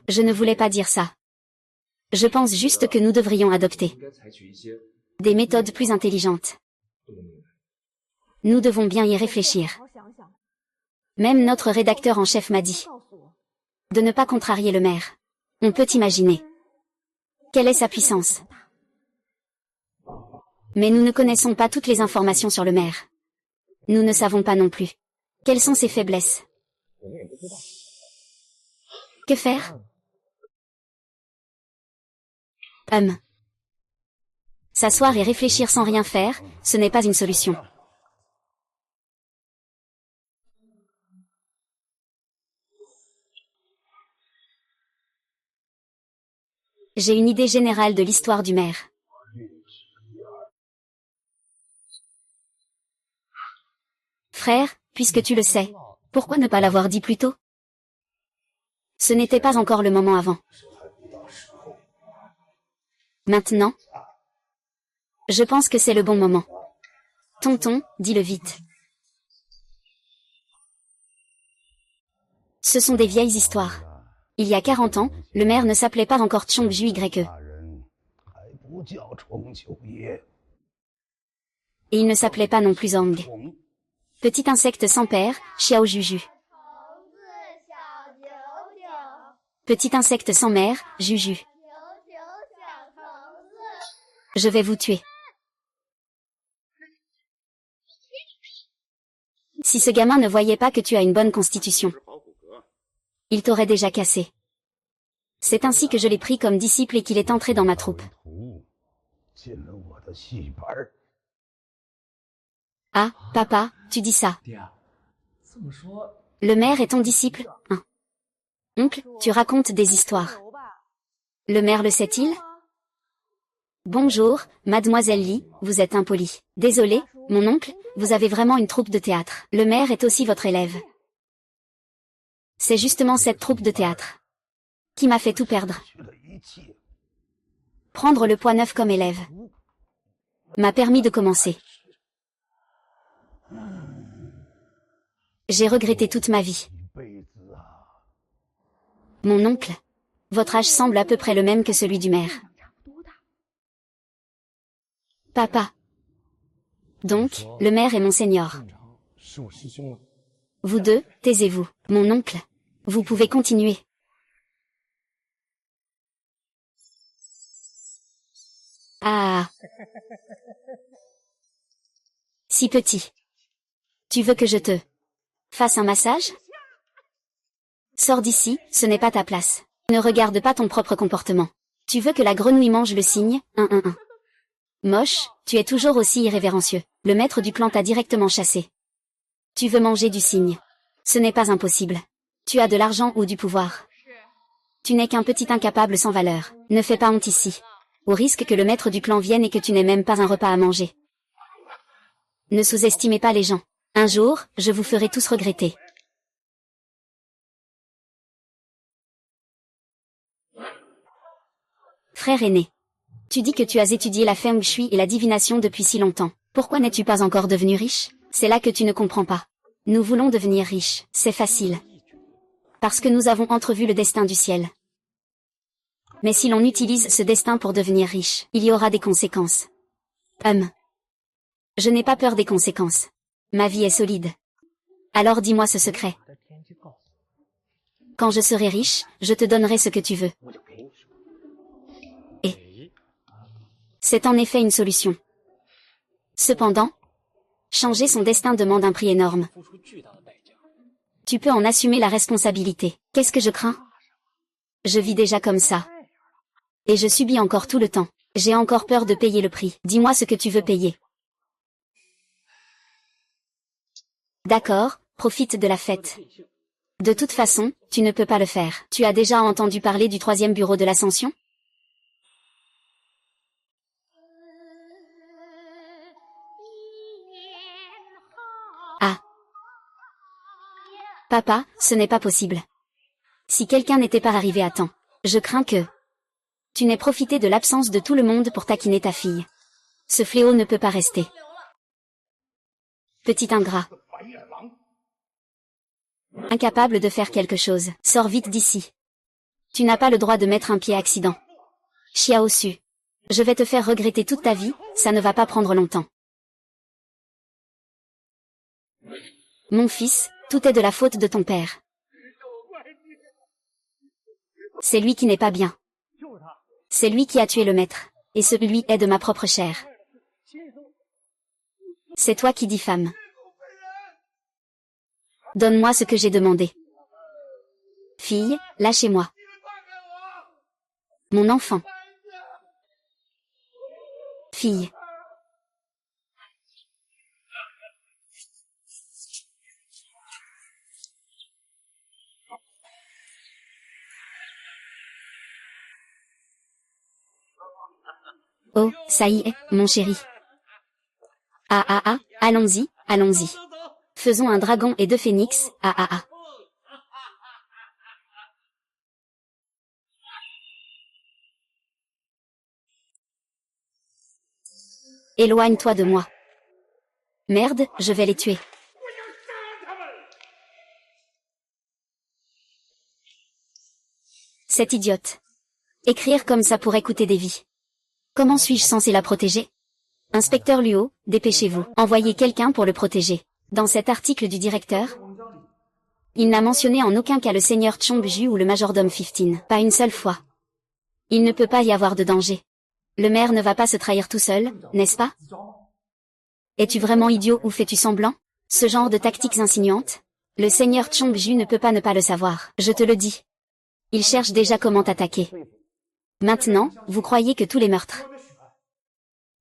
je ne voulais pas dire ça. Je pense juste que nous devrions adopter des méthodes plus intelligentes. Nous devons bien y réfléchir. Même notre rédacteur en chef m'a dit de ne pas contrarier le maire. On peut imaginer quelle est sa puissance. Mais nous ne connaissons pas toutes les informations sur le maire. Nous ne savons pas non plus quelles sont ses faiblesses. Que faire? S'asseoir et réfléchir sans rien faire, ce n'est pas une solution. J'ai une idée générale de l'histoire du maire. Frère, puisque tu le sais, pourquoi ne pas l'avoir dit plus tôt? Ce n'était pas encore le moment avant. Maintenant, je pense que c'est le bon moment. Tonton, dis-le vite. Ce sont des vieilles histoires. Il y a 40 ans, le maire ne s'appelait pas encore Chongju YE. Et il ne s'appelait pas non plus Zhang. Petit insecte sans père, Xiao Juju. Petit insecte sans mère, Juju. Je vais vous tuer. Si ce gamin ne voyait pas que tu as une bonne constitution, il t'aurait déjà cassé. C'est ainsi que je l'ai pris comme disciple et qu'il est entré dans ma troupe. Ah, papa, tu dis ça. Le maire est ton disciple, hein? Oncle, tu racontes des histoires. Le maire le sait-il? Bonjour, mademoiselle Li, vous êtes impolie. Désolé, mon oncle, vous avez vraiment une troupe de théâtre. Le maire est aussi votre élève. C'est justement cette troupe de théâtre qui m'a fait tout perdre. Prendre le poids neuf comme élève m'a permis de commencer. J'ai regretté toute ma vie. Mon oncle, votre âge semble à peu près le même que celui du maire. Papa. Donc, le maire est mon seigneur. Vous deux, taisez-vous. Mon oncle, vous pouvez continuer. Ah. Si petit. Tu veux que je te fasse un massage? Sors d'ici, ce n'est pas ta place. Ne regarde pas ton propre comportement. Tu veux que la grenouille mange le cygne? Moche, tu es toujours aussi irrévérencieux. Le maître du clan t'a directement chassé. Tu veux manger du cygne. Ce n'est pas impossible. Tu as de l'argent ou du pouvoir. Tu n'es qu'un petit incapable sans valeur. Ne fais pas honte ici. au risque que le maître du clan vienne et que tu n'aies même pas un repas à manger. Ne sous-estimez pas les gens. Un jour, je vous ferai tous regretter. Frère aîné. Tu dis que tu as étudié la feng shui et la divination depuis si longtemps. Pourquoi n'es-tu pas encore devenu riche? C'est là que tu ne comprends pas. Nous voulons devenir riches, c'est facile. Parce que nous avons entrevu le destin du ciel. Mais si l'on utilise ce destin pour devenir riche, il y aura des conséquences. Je n'ai pas peur des conséquences. Ma vie est solide. Alors dis-moi ce secret. Quand je serai riche, je te donnerai ce que tu veux. Et c'est en effet une solution. Cependant, changer son destin demande un prix énorme. Tu peux en assumer la responsabilité. Qu'est-ce que je crains? Je vis déjà comme ça. Et je subis encore tout le temps. J'ai encore peur de payer le prix. Dis-moi ce que tu veux payer. D'accord, profite de la fête. De toute façon, tu ne peux pas le faire. Tu as déjà entendu parler du 3e bureau de l'ascension? Ah. Papa, ce n'est pas possible. Si quelqu'un n'était pas arrivé à temps, je crains que tu n'aies profité de l'absence de tout le monde pour taquiner ta fille. Ce fléau ne peut pas rester. Petit ingrat. Incapable de faire quelque chose. Sors vite d'ici. Tu n'as pas le droit de mettre un pied accident. Xiao Su. Je vais te faire regretter toute ta vie, ça ne va pas prendre longtemps. Mon fils, tout est de la faute de ton père. C'est lui qui n'est pas bien. C'est lui qui a tué le maître. Et celui est de ma propre chair. C'est toi qui diffames. Donne-moi ce que j'ai demandé. Fille, lâchez-moi. Mon enfant. Fille. Oh, ça y est, mon chéri. Allons-y, allons-y. Faisons un dragon et 2 phénix, Éloigne-toi de moi. Merde, je vais les tuer. Cette idiote. Écrire comme ça pourrait coûter des vies. Comment suis-je censé la protéger? Inspecteur Luo, dépêchez-vous. Envoyez quelqu'un pour le protéger. Dans cet article du directeur, il n'a mentionné en aucun cas le seigneur Chongju ou le majordome 15. Pas une seule fois. Il ne peut pas y avoir de danger. Le maire ne va pas se trahir tout seul, n'est-ce pas? Es-tu vraiment idiot ou fais-tu semblant? Ce genre de tactiques insinuantes? Le seigneur Chongju ne peut pas ne pas le savoir, je te le dis. Il cherche déjà comment t'attaquer. Maintenant, vous croyez que tous les meurtres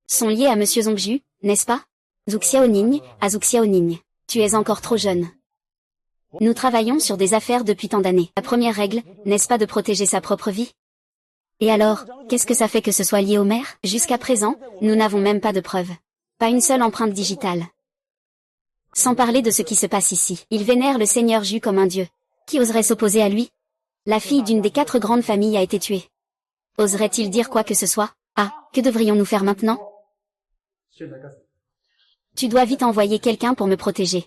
sont liés à Monsieur Zhongju, n'est-ce pas? Zhu Xiaoning, à Zhu Xiaoning. Tu es encore trop jeune. Nous travaillons sur des affaires depuis tant d'années. La première règle, n'est-ce pas de protéger sa propre vie? Et alors, qu'est-ce que ça fait que ce soit lié au maire? Jusqu'à présent, nous n'avons même pas de preuves. Pas une seule empreinte digitale. Sans parler de ce qui se passe ici. Il vénère le seigneur Ju comme un dieu. Qui oserait s'opposer à lui? La fille d'une des 4 grandes familles a été tuée. Oserait-il dire quoi que ce soit? Ah, que devrions-nous faire maintenant? Tu dois vite envoyer quelqu'un pour me protéger.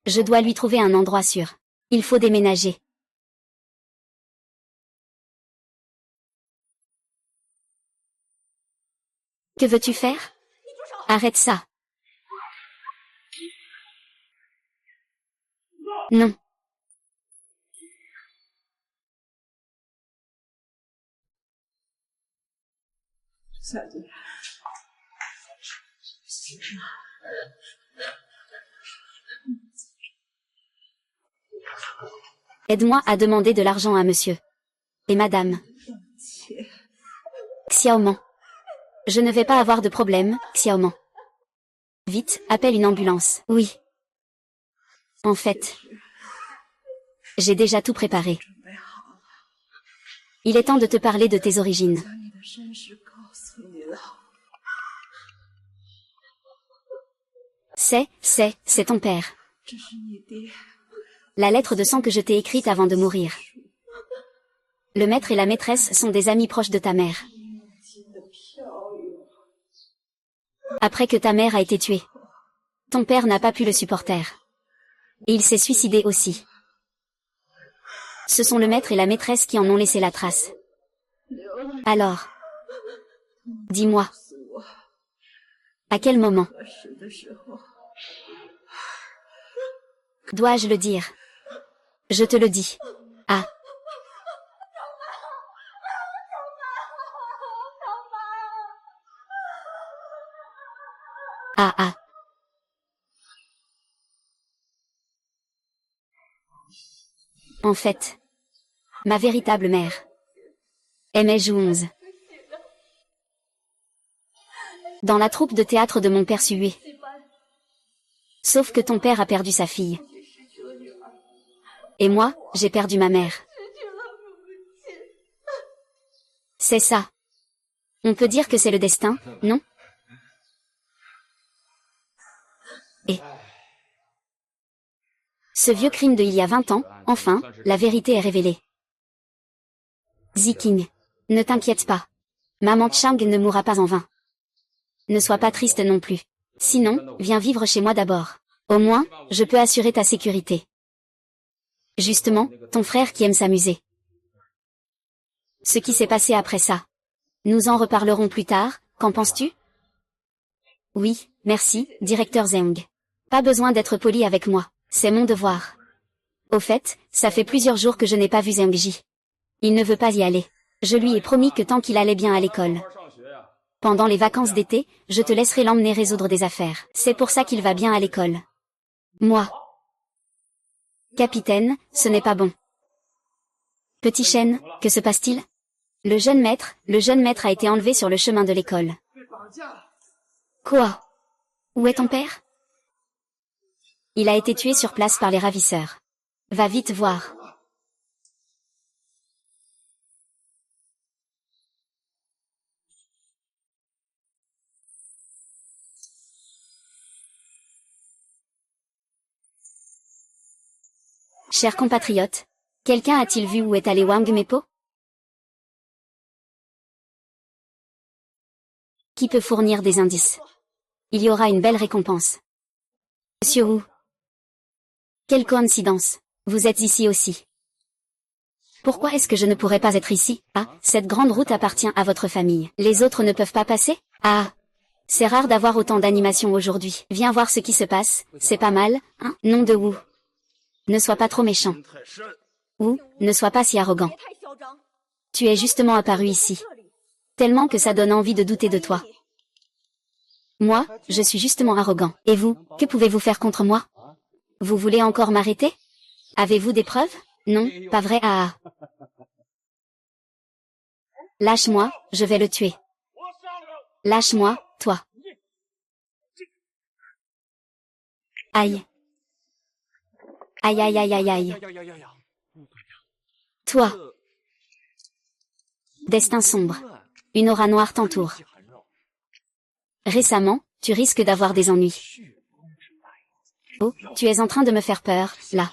Je dois lui trouver un endroit sûr. Il faut déménager. Que veux-tu faire? Arrête ça. Non. Aide-moi à demander de l'argent à monsieur. Et madame. Xiaoman. Je ne vais pas avoir de problème, Xiaoman. Vite, appelle une ambulance. Oui. En fait, j'ai déjà tout préparé. Il est temps de te parler de tes origines. C'est ton père. La lettre de sang que je t'ai écrite avant de mourir. Le maître et la maîtresse sont des amis proches de ta mère. Après que ta mère a été tuée, ton père n'a pas pu le supporter. Et il s'est suicidé aussi. Ce sont le maître et la maîtresse qui en ont laissé la trace. Alors, dis-moi, à quel moment dois-je le dire? Je te le dis. Ah. Ah ah. En fait, ma véritable mère aimait Jouons. Dans la troupe de théâtre de mon père Sué. Sauf que ton père a perdu sa fille. Et moi, j'ai perdu ma mère. C'est ça. On peut dire que c'est le destin, non? Et ce vieux crime de il y a 20 ans, enfin, la vérité est révélée. Ziking, ne t'inquiète pas. Maman Chang ne mourra pas en vain. Ne sois pas triste non plus. Sinon, viens vivre chez moi d'abord. Au moins, je peux assurer ta sécurité. Justement, ton frère qui aime s'amuser. Ce qui s'est passé après ça. Nous en reparlerons plus tard, qu'en penses-tu? Oui, merci, directeur Zeng. Pas besoin d'être poli avec moi, c'est mon devoir. Au fait, ça fait plusieurs jours que je n'ai pas vu Zeng Ji. Il ne veut pas y aller. Je lui ai promis que tant qu'il allait bien à l'école. Pendant les vacances d'été, je te laisserai l'emmener résoudre des affaires. C'est pour ça qu'il va bien à l'école. Moi. Capitaine, ce n'est pas bon. Petit chêne, que se passe-t-il? Le jeune maître a été enlevé sur le chemin de l'école. Quoi? Où est ton père? Il a été tué sur place par les ravisseurs. Va vite voir. Chers compatriotes, quelqu'un a-t-il vu où est allé Wang Mepo? Qui peut fournir des indices? Il y aura une belle récompense. Monsieur Wu. Quelle coïncidence, vous êtes ici aussi. Pourquoi est-ce que je ne pourrais pas être ici? Ah, cette grande route appartient à votre famille. Les autres ne peuvent pas passer? Ah, c'est rare d'avoir autant d'animation aujourd'hui. Viens voir ce qui se passe, c'est pas mal, hein? Nom de Wu. Ne sois pas trop méchant. Wu, ne sois pas si arrogant. Tu es justement apparu ici. Tellement que ça donne envie de douter de toi. Moi, je suis justement arrogant. Et vous, que pouvez-vous faire contre moi? Vous voulez encore m'arrêter? Avez-vous des preuves? Non, pas vrai. Ah. Lâche-moi, je vais le tuer. Lâche-moi, toi. Aïe. Aïe aïe aïe aïe aïe. Toi. Destin sombre. Une aura noire t'entoure. Récemment, tu risques d'avoir des ennuis. Oh, tu es en train de me faire peur, là.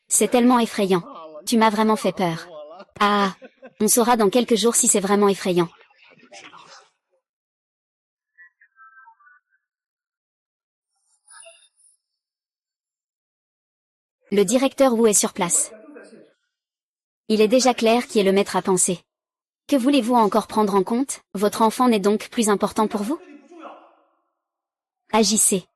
C'est tellement effrayant. Tu m'as vraiment fait peur. Ah, on saura dans quelques jours si c'est vraiment effrayant. Le directeur Wu est sur place. Il est déjà clair qui est le maître à penser. Que voulez-vous encore prendre en compte? Votre enfant n'est donc plus important pour vous? Agissez.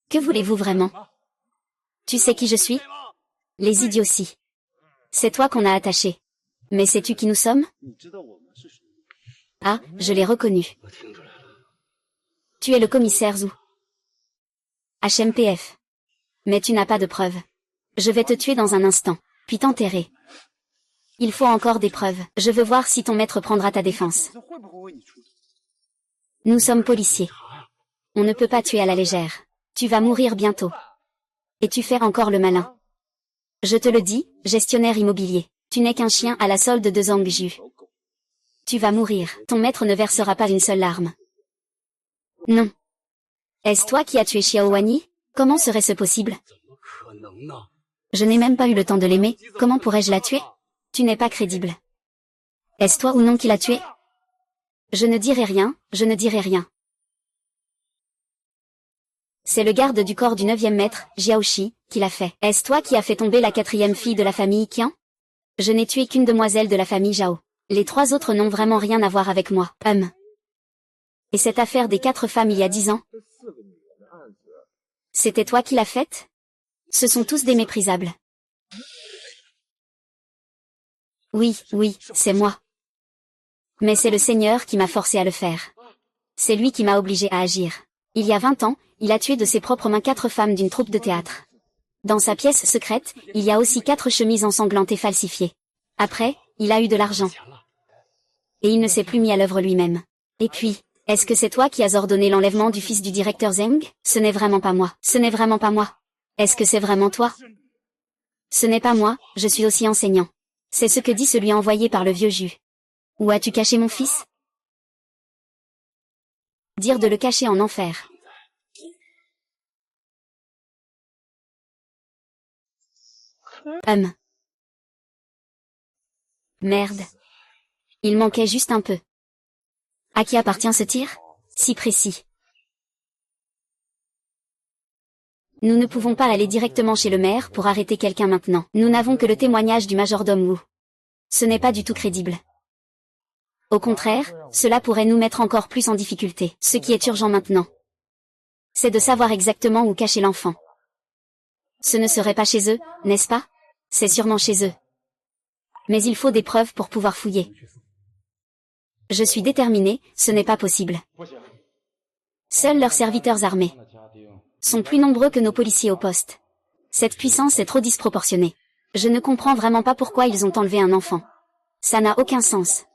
Que voulez-vous vraiment? Tu sais qui je suis? Les idioties. C'est toi qu'on a attaché. Mais sais-tu qui nous sommes? Ah, je l'ai reconnu. Tu es le commissaire Zhu. HMPF. Mais tu n'as pas de preuves. Je vais te tuer dans un instant, puis t'enterrer. Il faut encore des preuves. Je veux voir si ton maître prendra ta défense. Nous sommes policiers. On ne peut pas tuer à la légère. Tu vas mourir bientôt. Et tu fais encore le malin. Je te le dis, gestionnaire immobilier. Tu n'es qu'un chien à la solde de Zhang Ju. Tu vas mourir. Ton maître ne versera pas une seule larme. Non. Est-ce toi qui as tué Xiao Wani? Comment serait-ce possible? Je n'ai même pas eu le temps de l'aimer, comment pourrais-je la tuer? Tu n'es pas crédible. Est-ce toi ou non qui l'a tué? Je ne dirai rien, je ne dirai rien. C'est le garde du corps du 9e maître, Jiaoshi, qui l'a fait. Est-ce toi qui as fait tomber la 4e fille de la famille Qian? Je n'ai tué qu'une demoiselle de la famille Zhao. Les 3 autres n'ont vraiment rien à voir avec moi. Et cette affaire des 4 femmes il y a 10 ans? C'était toi qui l'as faite? Ce sont tous des méprisables. Oui, c'est moi. Mais c'est le Seigneur qui m'a forcé à le faire. C'est lui qui m'a obligé à agir. Il y a 20 ans, il a tué de ses propres mains 4 femmes d'une troupe de théâtre. Dans sa pièce secrète, il y a aussi 4 chemises ensanglantées falsifiées. Après, il a eu de l'argent. Et il ne s'est plus mis à l'œuvre lui-même. Et puis, est-ce que c'est toi qui as ordonné l'enlèvement du fils du directeur Zheng? Ce n'est vraiment pas moi. Ce n'est vraiment pas moi. Est-ce que c'est vraiment toi? Ce n'est pas moi, je suis aussi enseignant. C'est ce que dit celui envoyé par le vieux Ju. Où as-tu caché mon fils? Dire de le cacher en enfer. Merde. Il manquait juste un peu. À qui appartient ce tir? Si précis. Nous ne pouvons pas aller directement chez le maire pour arrêter quelqu'un maintenant. Nous n'avons que le témoignage du majordome Wu. Ce n'est pas du tout crédible. Au contraire, cela pourrait nous mettre encore plus en difficulté. Ce qui est urgent maintenant, c'est de savoir exactement où cacher l'enfant. Ce ne serait pas chez eux, n'est-ce pas? C'est sûrement chez eux. Mais il faut des preuves pour pouvoir fouiller. Je suis déterminé, ce n'est pas possible. Seuls leurs serviteurs armés sont plus nombreux que nos policiers au poste. Cette puissance est trop disproportionnée. Je ne comprends vraiment pas pourquoi ils ont enlevé un enfant. Ça n'a aucun sens.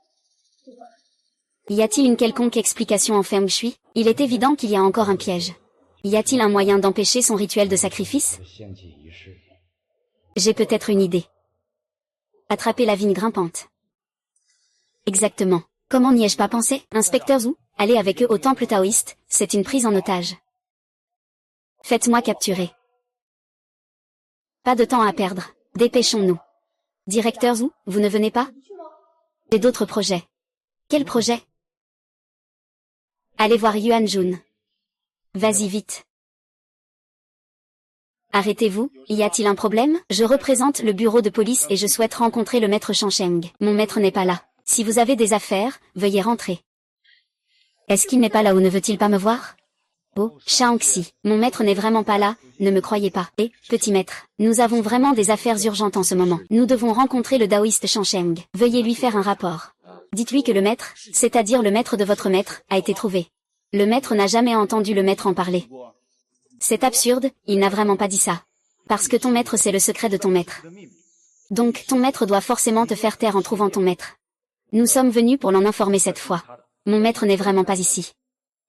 Y a-t-il une quelconque explication en Feng Shui? Il est évident qu'il y a encore un piège. Y a-t-il un moyen d'empêcher son rituel de sacrifice? J'ai peut-être une idée. Attraper la vigne grimpante. Exactement. Comment n'y ai-je pas pensé? Inspecteur Zhu, allez avec eux au temple taoïste, c'est une prise en otage. Faites-moi capturer. Pas de temps à perdre, dépêchons-nous. Directeur Zhu, vous ne venez pas? J'ai d'autres projets. Quel projet? Allez voir Yuan Jun. Vas-y vite. Arrêtez-vous, y a-t-il un problème? Je représente le bureau de police et je souhaite rencontrer le maître Shangsheng. Mon maître n'est pas là. Si vous avez des affaires, veuillez rentrer. Est-ce qu'il n'est pas là ou ne veut-il pas me voir? Oh, Shaanxi, mon maître n'est vraiment pas là, ne me croyez pas. Eh, petit maître, nous avons vraiment des affaires urgentes en ce moment. Nous devons rencontrer le taoïste Shangsheng. Veuillez lui faire un rapport. Dites-lui que le maître, c'est-à-dire le maître de votre maître, a été trouvé. Le maître n'a jamais entendu le maître en parler. C'est absurde, il n'a vraiment pas dit ça. Parce que ton maître c'est le secret de ton maître. Donc ton maître doit forcément te faire taire en trouvant ton maître. Nous sommes venus pour l'en informer cette fois. Mon maître n'est vraiment pas ici.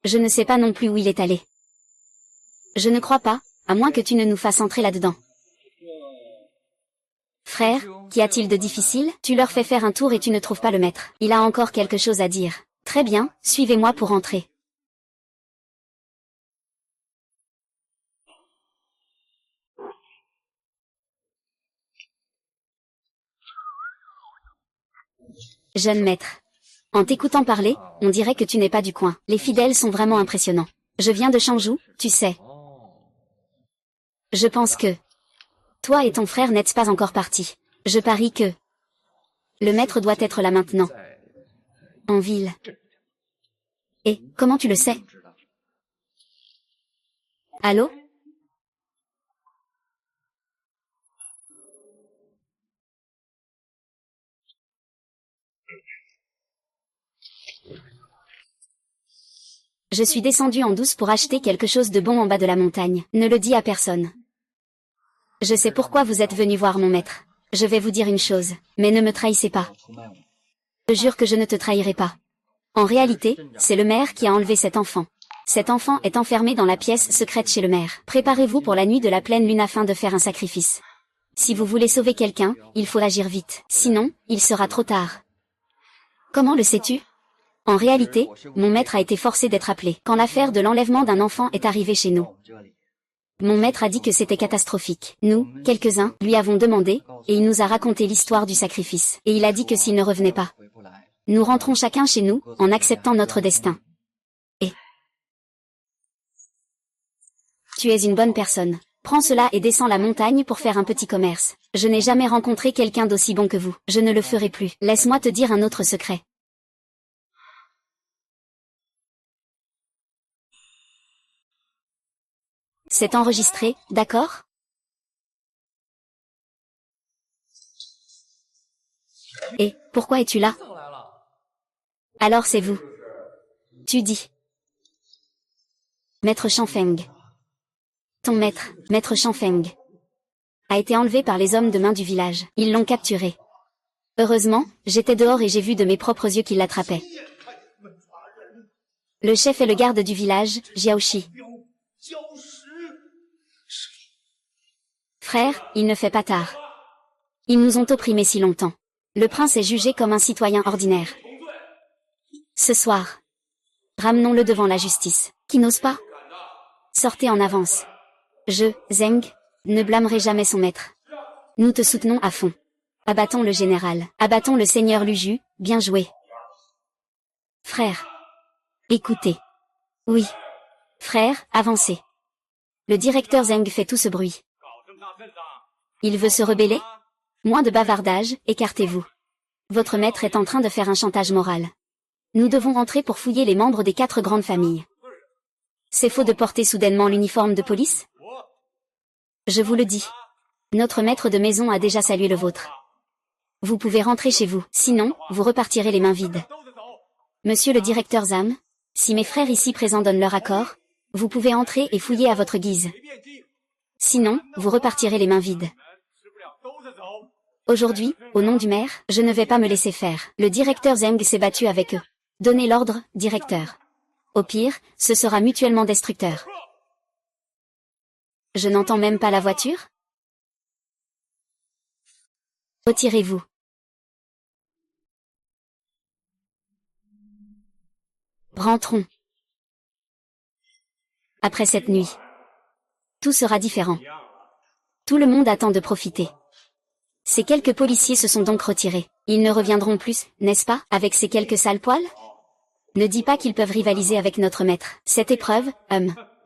Je ne sais pas non plus où il est allé. Je ne crois pas, à moins que tu ne nous fasses entrer là-dedans. Frère, qu'y a-t-il de difficile? Tu leur fais faire un tour et tu ne trouves pas le maître. Il a encore quelque chose à dire. Très bien, suivez-moi pour entrer. Jeune maître. En t'écoutant parler, on dirait que tu n'es pas du coin. Les fidèles sont vraiment impressionnants. Je viens de Changzhou, tu sais. Je pense que toi et ton frère n'êtes pas encore partis. Je parie que le maître doit être là maintenant. En ville. Et, comment tu le sais? Allô? Je suis descendu en douce pour acheter quelque chose de bon en bas de la montagne. Ne le dis à personne. Je sais pourquoi vous êtes venu voir mon maître. Je vais vous dire une chose, mais ne me trahissez pas. Je jure que je ne te trahirai pas. En réalité, c'est le maire qui a enlevé cet enfant. Cet enfant est enfermé dans la pièce secrète chez le maire. Préparez-vous pour la nuit de la pleine lune afin de faire un sacrifice. Si vous voulez sauver quelqu'un, il faut agir vite. Sinon, il sera trop tard. Comment le sais-tu? En réalité, mon maître a été forcé d'être appelé quand l'affaire de l'enlèvement d'un enfant est arrivée chez nous. Mon maître a dit que c'était catastrophique. Nous, quelques-uns, lui avons demandé, et il nous a raconté l'histoire du sacrifice. Et il a dit que s'il ne revenait pas, nous rentrons chacun chez nous, en acceptant notre destin. Et tu es une bonne personne. Prends cela et descends la montagne pour faire un petit commerce. Je n'ai jamais rencontré quelqu'un d'aussi bon que vous. Je ne le ferai plus. Laisse-moi te dire un autre secret. C'est enregistré, d'accord? Et, pourquoi es-tu là? Alors c'est vous. Tu dis. Maître Chanfeng. Ton maître, Maître Chanfeng, a été enlevé par les hommes de main du village. Ils l'ont capturé. Heureusement, j'étais dehors et j'ai vu de mes propres yeux qu'ils l'attrapaient. Le chef est le garde du village, Jiaoshi. Frère, il ne fait pas tard. Ils nous ont opprimés si longtemps. Le prince est jugé comme un citoyen ordinaire. Ce soir, ramenons-le devant la justice. Qui n'ose pas? Sortez en avance. Je, Zeng, ne blâmerai jamais son maître. Nous te soutenons à fond. Abattons le général. Abattons le seigneur Luju, bien joué. Frère. Écoutez. Oui. Frère, avancez. Le directeur Zeng fait tout ce bruit. Il veut se rebeller? Moins de bavardage, écartez-vous. Votre maître est en train de faire un chantage moral. Nous devons rentrer pour fouiller les membres des 4 grandes familles. C'est faux de porter soudainement l'uniforme de police? Je vous le dis. Notre maître de maison a déjà salué le vôtre. Vous pouvez rentrer chez vous, sinon, vous repartirez les mains vides. Monsieur le directeur Zam, si mes frères ici présents donnent leur accord, vous pouvez entrer et fouiller à votre guise. Sinon, vous repartirez les mains vides. Aujourd'hui, au nom du maire, je ne vais pas me laisser faire. Le directeur Zeng s'est battu avec eux. Donnez l'ordre, directeur. Au pire, ce sera mutuellement destructeur. Je n'entends même pas la voiture? Retirez-vous. Rentrons. Après cette nuit, tout sera différent. Tout le monde attend de profiter. Ces quelques policiers se sont donc retirés. Ils ne reviendront plus, n'est-ce pas, avec ces quelques sales poils? Ne dis pas qu'ils peuvent rivaliser avec notre maître. Cette épreuve,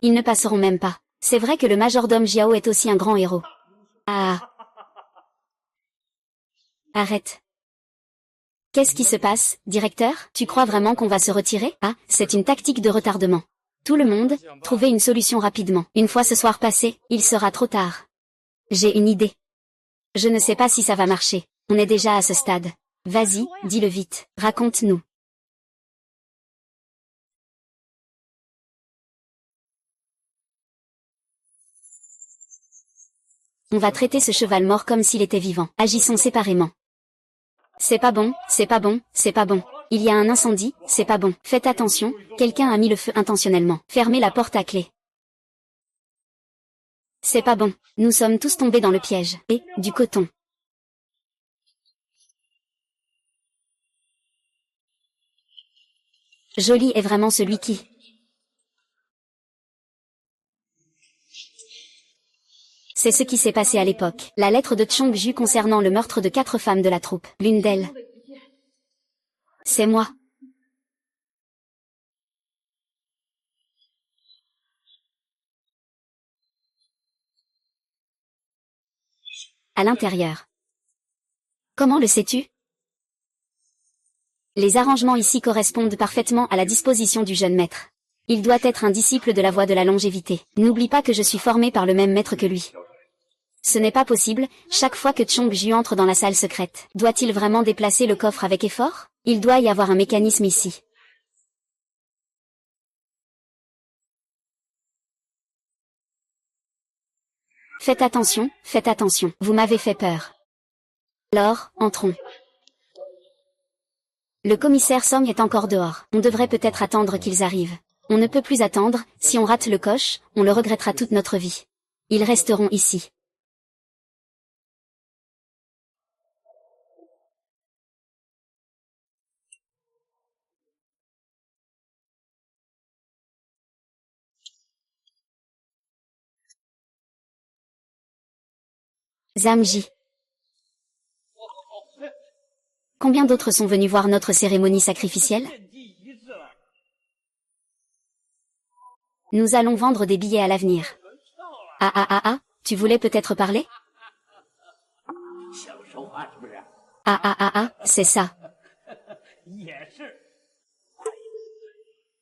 ils ne passeront même pas. C'est vrai que le majordome Jiao est aussi un grand héros. Ah. Arrête. Qu'est-ce qui se passe, directeur? Tu crois vraiment qu'on va se retirer? Ah, c'est une tactique de retardement. Tout le monde, trouvez une solution rapidement. Une fois ce soir passé, il sera trop tard. J'ai une idée. Je ne sais pas si ça va marcher. On est déjà à ce stade. Vas-y, dis-le vite. Raconte-nous. On va traiter ce cheval mort comme s'il était vivant. Agissons séparément. C'est pas bon, c'est pas bon, c'est pas bon. Il y a un incendie, c'est pas bon. Faites attention, quelqu'un a mis le feu intentionnellement. Fermez la porte à clé. C'est pas bon. Nous sommes tous tombés dans le piège. Et, du coton. Joli est vraiment celui qui... C'est ce qui s'est passé à l'époque. La lettre de Chongju concernant le meurtre de 4 femmes de la troupe. L'une d'elles. C'est moi. À l'intérieur. Comment le sais-tu? Les arrangements ici correspondent parfaitement à la disposition du jeune maître. Il doit être un disciple de la voie de la longévité. N'oublie pas que je suis formé par le même maître que lui. Ce n'est pas possible, chaque fois que Chongju entre dans la salle secrète. Doit-il vraiment déplacer le coffre avec effort? Il doit y avoir un mécanisme ici. Faites attention, vous m'avez fait peur. Alors, entrons. Le commissaire Song est encore dehors. On devrait peut-être attendre qu'ils arrivent. On ne peut plus attendre, si on rate le coche, on le regrettera toute notre vie. Ils resteront ici. Zamji. Combien d'autres sont venus voir notre cérémonie sacrificielle? Nous allons vendre des billets à l'avenir. Tu voulais peut-être parler? C'est ça.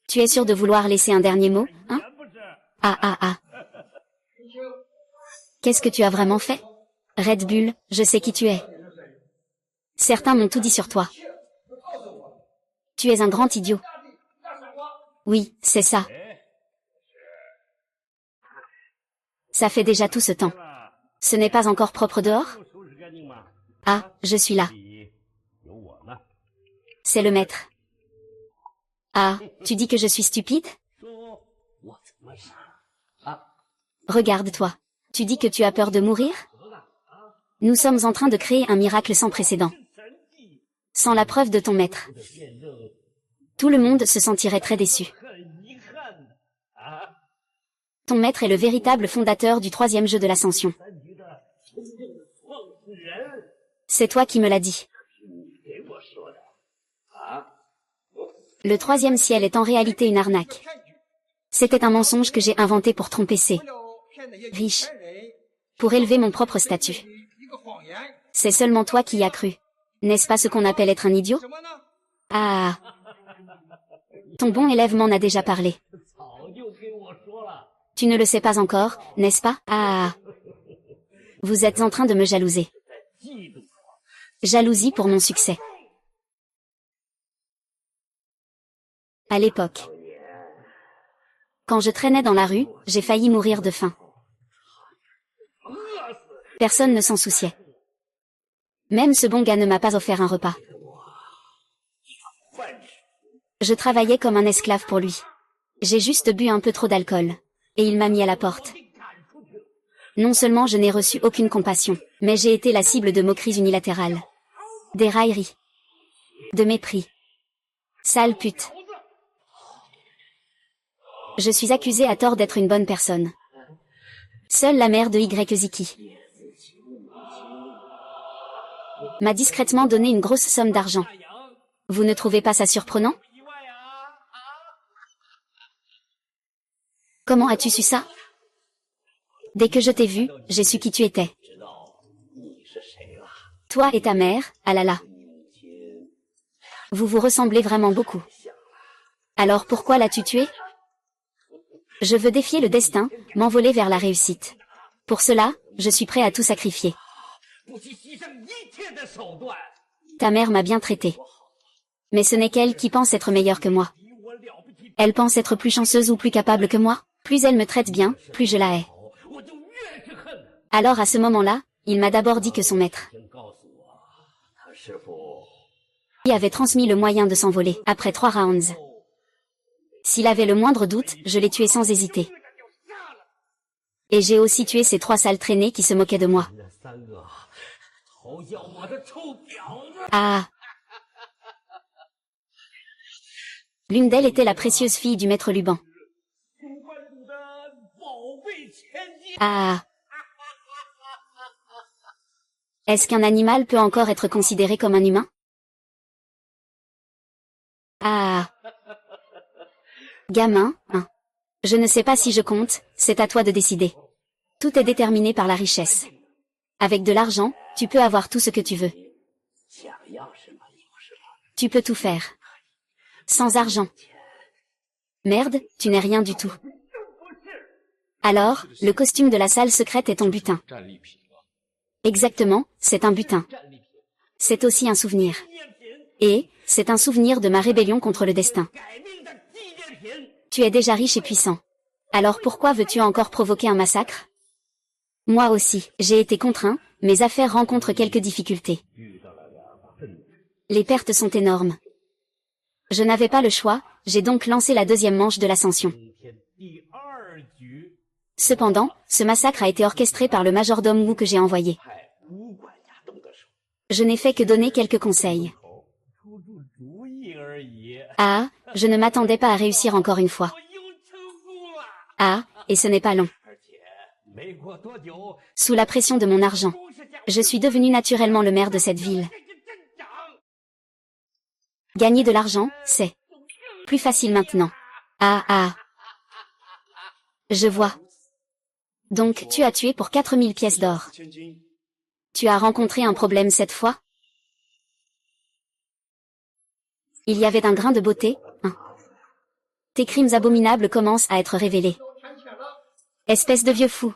Tu es sûr de vouloir laisser un dernier mot, hein? Qu'est-ce que tu as vraiment fait? Red Bull, je sais qui tu es. Certains m'ont tout dit sur toi. Tu es un grand idiot. Oui, c'est ça. Ça fait déjà tout ce temps. Ce n'est pas encore propre dehors? Ah, je suis là. C'est le maître. Ah, tu dis que je suis stupide? Regarde-toi. Tu dis que tu as peur de mourir? Nous sommes en train de créer un miracle sans précédent. Sans la preuve de ton maître. Tout le monde se sentirait très déçu. Ton maître est le véritable fondateur du 3e jeu de l'ascension. C'est toi qui me l'as dit. Le 3e ciel est en réalité une arnaque. C'était un mensonge que j'ai inventé pour tromper ces riches. Pour élever mon propre statut. C'est seulement toi qui y as cru. N'est-ce pas ce qu'on appelle être un idiot? Ah. Ton bon élève m'en a déjà parlé. Tu ne le sais pas encore, n'est-ce pas? Ah. Vous êtes en train de me jalouser. Jalousie pour mon succès. À l'époque. Quand je traînais dans la rue, j'ai failli mourir de faim. Personne ne s'en souciait. Même ce bon gars ne m'a pas offert un repas. Je travaillais comme un esclave pour lui. J'ai juste bu un peu trop d'alcool. Et il m'a mis à la porte. Non seulement je n'ai reçu aucune compassion, mais j'ai été la cible de moqueries unilatérales. Des railleries. De mépris. Sale pute. Je suis accusée à tort d'être une bonne personne. Seule la mère de Ziki m'a discrètement donné une grosse somme d'argent. Vous ne trouvez pas ça surprenant? Comment as-tu su ça? Dès que je t'ai vu, j'ai su qui tu étais. Toi et ta mère, ah là là. Vous vous ressemblez vraiment beaucoup. Alors pourquoi l'as-tu tué? Je veux défier le destin, m'envoler vers la réussite. Pour cela, je suis prêt à tout sacrifier. Ta mère m'a bien traité. Mais ce n'est qu'elle qui pense être meilleure que moi. Elle pense être plus chanceuse ou plus capable que moi. Plus elle me traite bien, plus je la hais. Alors à ce moment-là, il m'a d'abord dit que son maître lui avait transmis le moyen de s'envoler, après 3 rounds. S'il avait le moindre doute, je l'ai tué sans hésiter. Et j'ai aussi tué ces 3 sales traînées qui se moquaient de moi. Ah. L'une d'elles était la précieuse fille du maître Luban. Ah. Est-ce qu'un animal peut encore être considéré comme un humain? Ah. Gamin, hein. Je ne sais pas si je compte, c'est à toi de décider. Tout est déterminé par la richesse. Avec de l'argent, tu peux avoir tout ce que tu veux. Tu peux tout faire. Sans argent. Merde, tu n'es rien du tout. Alors, le costume de la salle secrète est ton butin. Exactement, c'est un butin. C'est aussi un souvenir. Et, c'est un souvenir de ma rébellion contre le destin. Tu es déjà riche et puissant. Alors pourquoi veux-tu encore provoquer un massacre? Moi aussi, j'ai été contraint, mes affaires rencontrent quelques difficultés. Les pertes sont énormes. Je n'avais pas le choix, j'ai donc lancé la deuxième manche de l'ascension. Cependant, ce massacre a été orchestré par le majordome Wu que j'ai envoyé. Je n'ai fait que donner quelques conseils. Ah, je ne m'attendais pas à réussir encore une fois. Ah, et ce n'est pas long. Sous la pression de mon argent, je suis devenu naturellement le maire de cette ville. Gagner de l'argent, c'est plus facile maintenant. Ah. Je vois. Donc tu as tué pour 4000 pièces d'or. Tu as rencontré un problème cette fois? Il y avait un grain de beauté, hein. Tes crimes abominables commencent à être révélés. Espèce de vieux fou.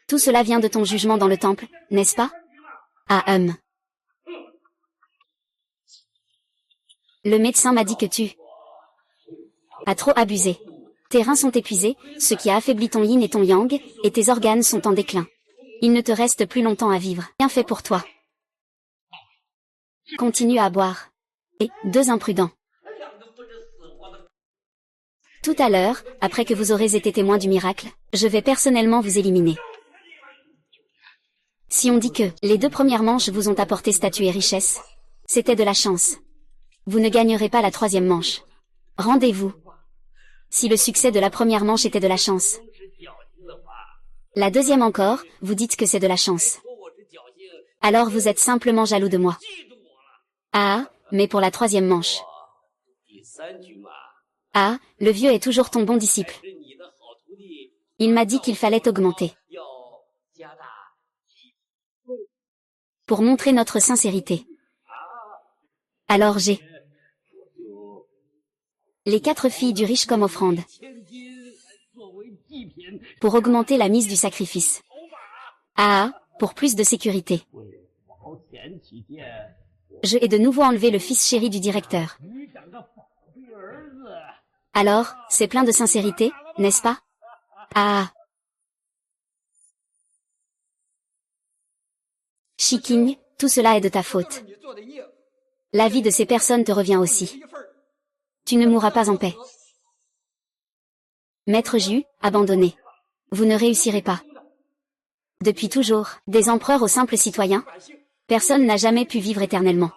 Tout cela vient de ton jugement dans le temple, n'est-ce pas? Ah Le médecin m'a dit que tu as trop abusé. Tes reins sont épuisés, ce qui a affaibli ton yin et ton yang, et tes organes sont en déclin. Il ne te reste plus longtemps à vivre. Bien fait pour toi. Continue à boire. Et, deux imprudents. Tout à l'heure, après que vous aurez été témoin du miracle, je vais personnellement vous éliminer. Si on dit que les 2 premières manches vous ont apporté statut et richesse, c'était de la chance. Vous ne gagnerez pas la 3e manche. Rendez-vous. Si le succès de la première manche était de la chance. La 2e encore, vous dites que c'est de la chance. Alors vous êtes simplement jaloux de moi. Ah, mais pour la 3e manche. Ah, le vieux est toujours ton bon disciple. Il m'a dit qu'il fallait augmenter. Pour montrer notre sincérité. Alors j'ai les 4 filles du riche comme offrande. Pour augmenter la mise du sacrifice. Ah, pour plus de sécurité. Je ai de nouveau enlevé le fils chéri du directeur. Alors, c'est plein de sincérité, n'est-ce pas? Ah. Shiking, tout cela est de ta faute. La vie de ces personnes te revient aussi. Tu ne mourras pas en paix. Maître Ju, abandonné. Vous ne réussirez pas. Depuis toujours, des empereurs aux simples citoyens, personne n'a jamais pu vivre éternellement.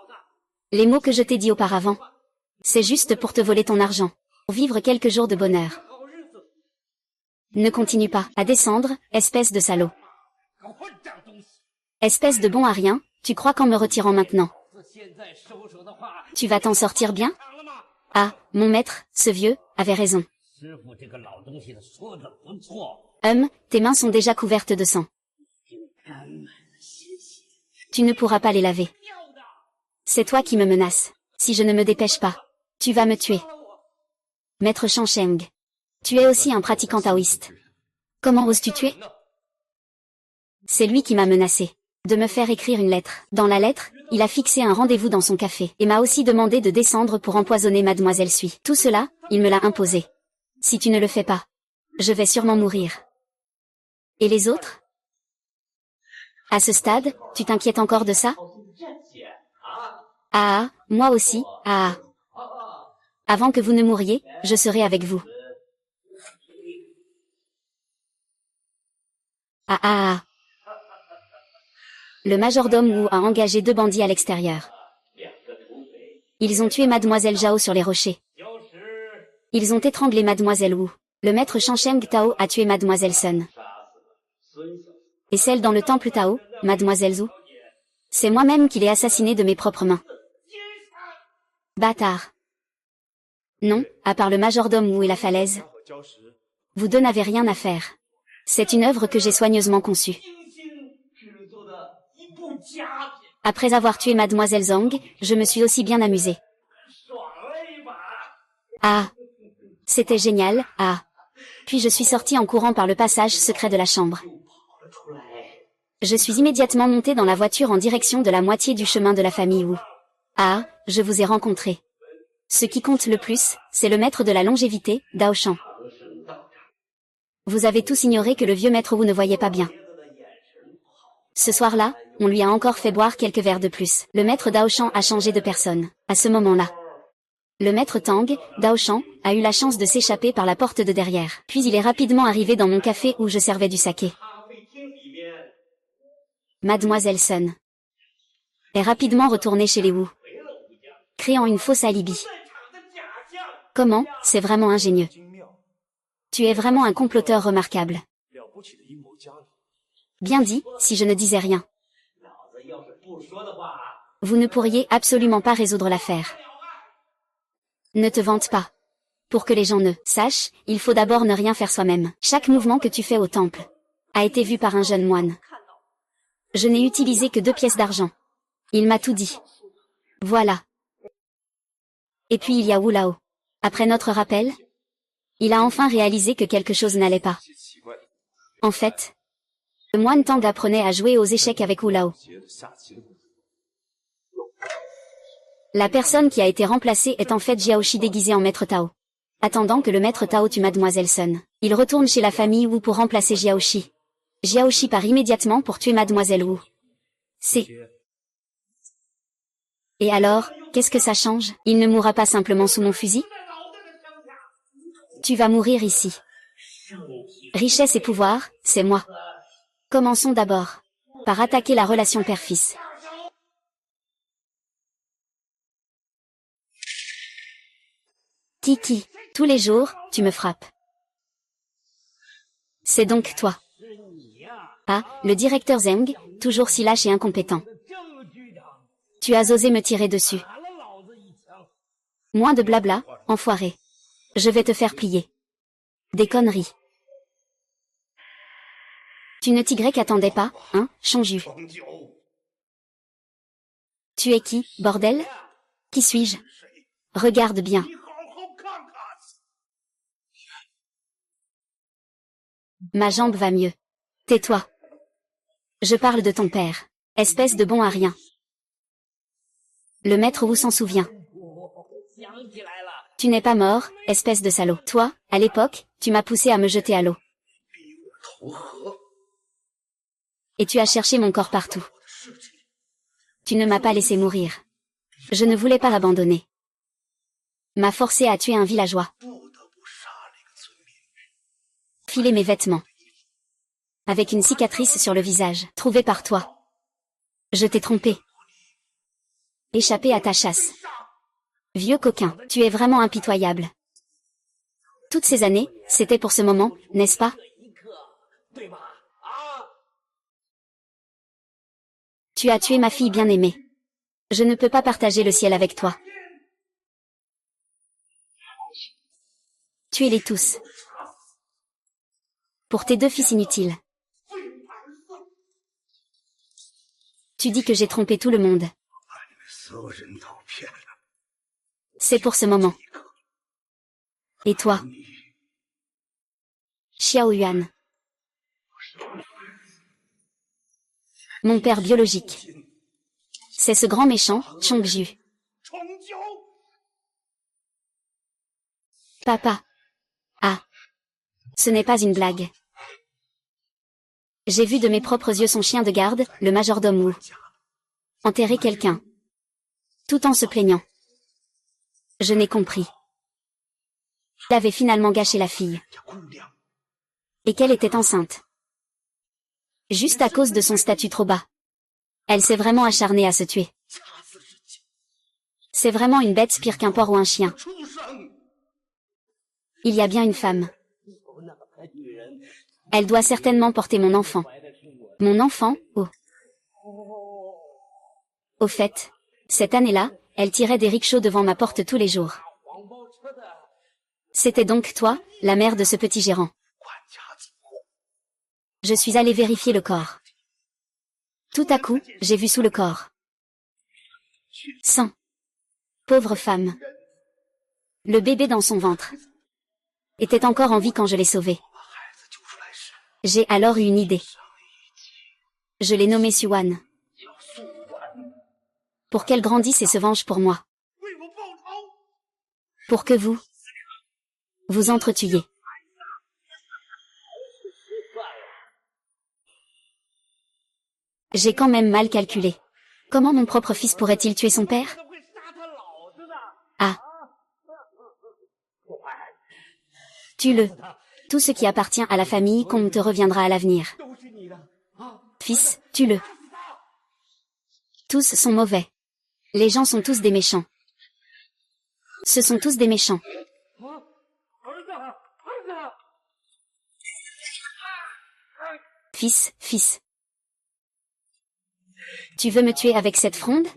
Les mots que je t'ai dit auparavant, c'est juste pour te voler ton argent, pour vivre quelques jours de bonheur. Ne continue pas à descendre, espèce de salaud. Espèce de bon à rien, tu crois qu'en me retirant maintenant, tu vas t'en sortir bien? Ah, mon maître, ce vieux, avait raison. Tes mains sont déjà couvertes de sang. Tu ne pourras pas les laver. C'est toi qui me menaces. Si je ne me dépêche pas, tu vas me tuer. Maître Shangsheng, tu es aussi un pratiquant taoïste. Comment oses-tu tuer? C'est lui qui m'a menacé de me faire écrire une lettre. Dans la lettre, il a fixé un rendez-vous dans son café et m'a aussi demandé de descendre pour empoisonner Mademoiselle Sui. Tout cela, il me l'a imposé. Si tu ne le fais pas, je vais sûrement mourir. Et les autres? À ce stade, tu t'inquiètes encore de ça? Ah, moi aussi, ah. Avant que vous ne mouriez, je serai avec vous. Ah. Le majordome Wu a engagé 2 bandits à l'extérieur. Ils ont tué Mademoiselle Zhao sur les rochers. Ils ont étranglé Mademoiselle Wu. Le maître Shangsheng Tao a tué Mademoiselle Sun. Et celle dans le temple Tao, Mademoiselle Zhu. C'est moi-même qui l'ai assassinée de mes propres mains. Bâtard. Non, à part le majordome Wu et la falaise. Vous deux n'avez rien à faire. C'est une œuvre que j'ai soigneusement conçue. Après avoir tué Mademoiselle Zhang, je me suis aussi bien amusée. Ah. C'était génial, ah. Puis je suis sortie en courant par le passage secret de la chambre. Je suis immédiatement montée dans la voiture en direction de la moitié du chemin de la famille Wu. Ah, je vous ai rencontré. Ce qui compte le plus, c'est le maître de la longévité, Dao Shan. Vous avez tous ignoré que le vieux maître Wu ne voyait pas bien. Ce soir-là, on lui a encore fait boire quelques verres de plus. Le maître Daoshan a changé de personne. À ce moment-là, le maître Tang, Daoshan, a eu la chance de s'échapper par la porte de derrière. Puis il est rapidement arrivé dans mon café où je servais du saké. Mademoiselle Sun est rapidement retournée chez les Wu, créant une fausse alibi. Comment, c'est vraiment ingénieux. Tu es vraiment un comploteur remarquable. Bien dit, si je ne disais rien. Vous ne pourriez absolument pas résoudre l'affaire. Ne te vante pas. Pour que les gens ne sachent, il faut d'abord ne rien faire soi-même. Chaque mouvement que tu fais au temple a été vu par un jeune moine. Je n'ai utilisé que 2 pièces d'argent. Il m'a tout dit. Voilà. Et puis il y a Wu Lao. Après notre rappel, il a enfin réalisé que quelque chose n'allait pas. En fait, le moine Tang apprenait à jouer aux échecs avec Wu Lao. La personne qui a été remplacée est en fait Jiaoshi déguisé en maître Tao. Attendant que le maître Tao tue Mademoiselle Sun, il retourne chez la famille Wu pour remplacer Jiaoshi. Jiaoshi part immédiatement pour tuer Mademoiselle Wu. C'est... Et alors, qu'est-ce que ça change? Il ne mourra pas simplement sous mon fusil? Tu vas mourir ici. Richesse et pouvoir, c'est moi. Commençons d'abord par attaquer la relation père-fils. Kiki, tous les jours, tu me frappes. C'est donc toi. Ah, le directeur Zeng, toujours si lâche et incompétent. Tu as osé me tirer dessus. Moins de blabla, enfoiré. Je vais te faire plier. Des conneries. Tu ne t'attendais pas, hein, Chonju? Tu es qui, bordel? Qui suis-je? Regarde bien. Ma jambe va mieux. Tais-toi. Je parle de ton père. Espèce de bon à rien. Le maître Wu s'en souvient. Tu n'es pas mort, espèce de salaud. Toi, à l'époque, tu m'as poussé à me jeter à l'eau. Et tu as cherché mon corps partout. Tu ne m'as pas laissé mourir. Je ne voulais pas l'abandonner. M'a forcé à tuer un villageois. Filer mes vêtements. Avec une cicatrice sur le visage, trouvée par toi. Je t'ai trompé. Échappé à ta chasse. Vieux coquin, tu es vraiment impitoyable. Toutes ces années, c'était pour ce moment, n'est-ce pas? Tu as tué ma fille bien-aimée. Je ne peux pas partager le ciel avec toi. Tuez-les tous. Pour tes 2 fils inutiles. Tu dis que j'ai trompé tout le monde. C'est pour ce moment. Et toi? Xiao Yuan. Mon père biologique. C'est ce grand méchant, Chongju. Papa. Ah. Ce n'est pas une blague. J'ai vu de mes propres yeux son chien de garde, le majordome Wu, enterrer quelqu'un. Tout en se plaignant. Je n'ai compris. Il avait finalement gâché la fille. Et qu'elle était enceinte. Juste à cause de son statut trop bas. Elle s'est vraiment acharnée à se tuer. C'est vraiment une bête pire qu'un porc ou un chien. Il y a bien une femme. Elle doit certainement porter mon enfant. Mon enfant, oh. Au fait, cette année-là, elle tirait des rickshaws devant ma porte tous les jours. C'était donc toi, la mère de ce petit gérant. Je suis allé vérifier le corps. Tout à coup, j'ai vu sous le corps. Sang. Pauvre femme. Le bébé dans son ventre était encore en vie quand je l'ai sauvé. J'ai alors eu une idée. Je l'ai nommée Suwan. Pour qu'elle grandisse et se venge pour moi. Pour que vous entretuiez. J'ai quand même mal calculé. Comment mon propre fils pourrait-il tuer son père? Ah. Tue-le. Tout ce qui appartient à la famille qu'on te reviendra à l'avenir. Fils, tue-le. Tous sont mauvais. Les gens sont tous des méchants. Ce sont tous des méchants. Fils, fils. Tu veux me tuer avec cette fronde?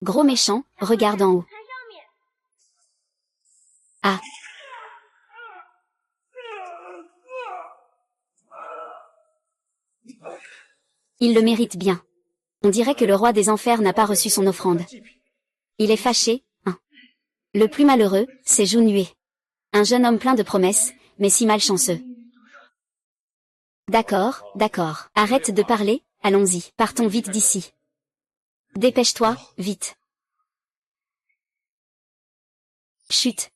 Gros méchant, regarde en haut. Ah. Il le mérite bien. On dirait que le roi des enfers n'a pas reçu son offrande. Il est fâché, hein. Le plus malheureux, c'est Junue. Un jeune homme plein de promesses, mais si malchanceux. D'accord, d'accord. Arrête de parler, allons-y. Partons vite d'ici. Dépêche-toi, vite. Chut,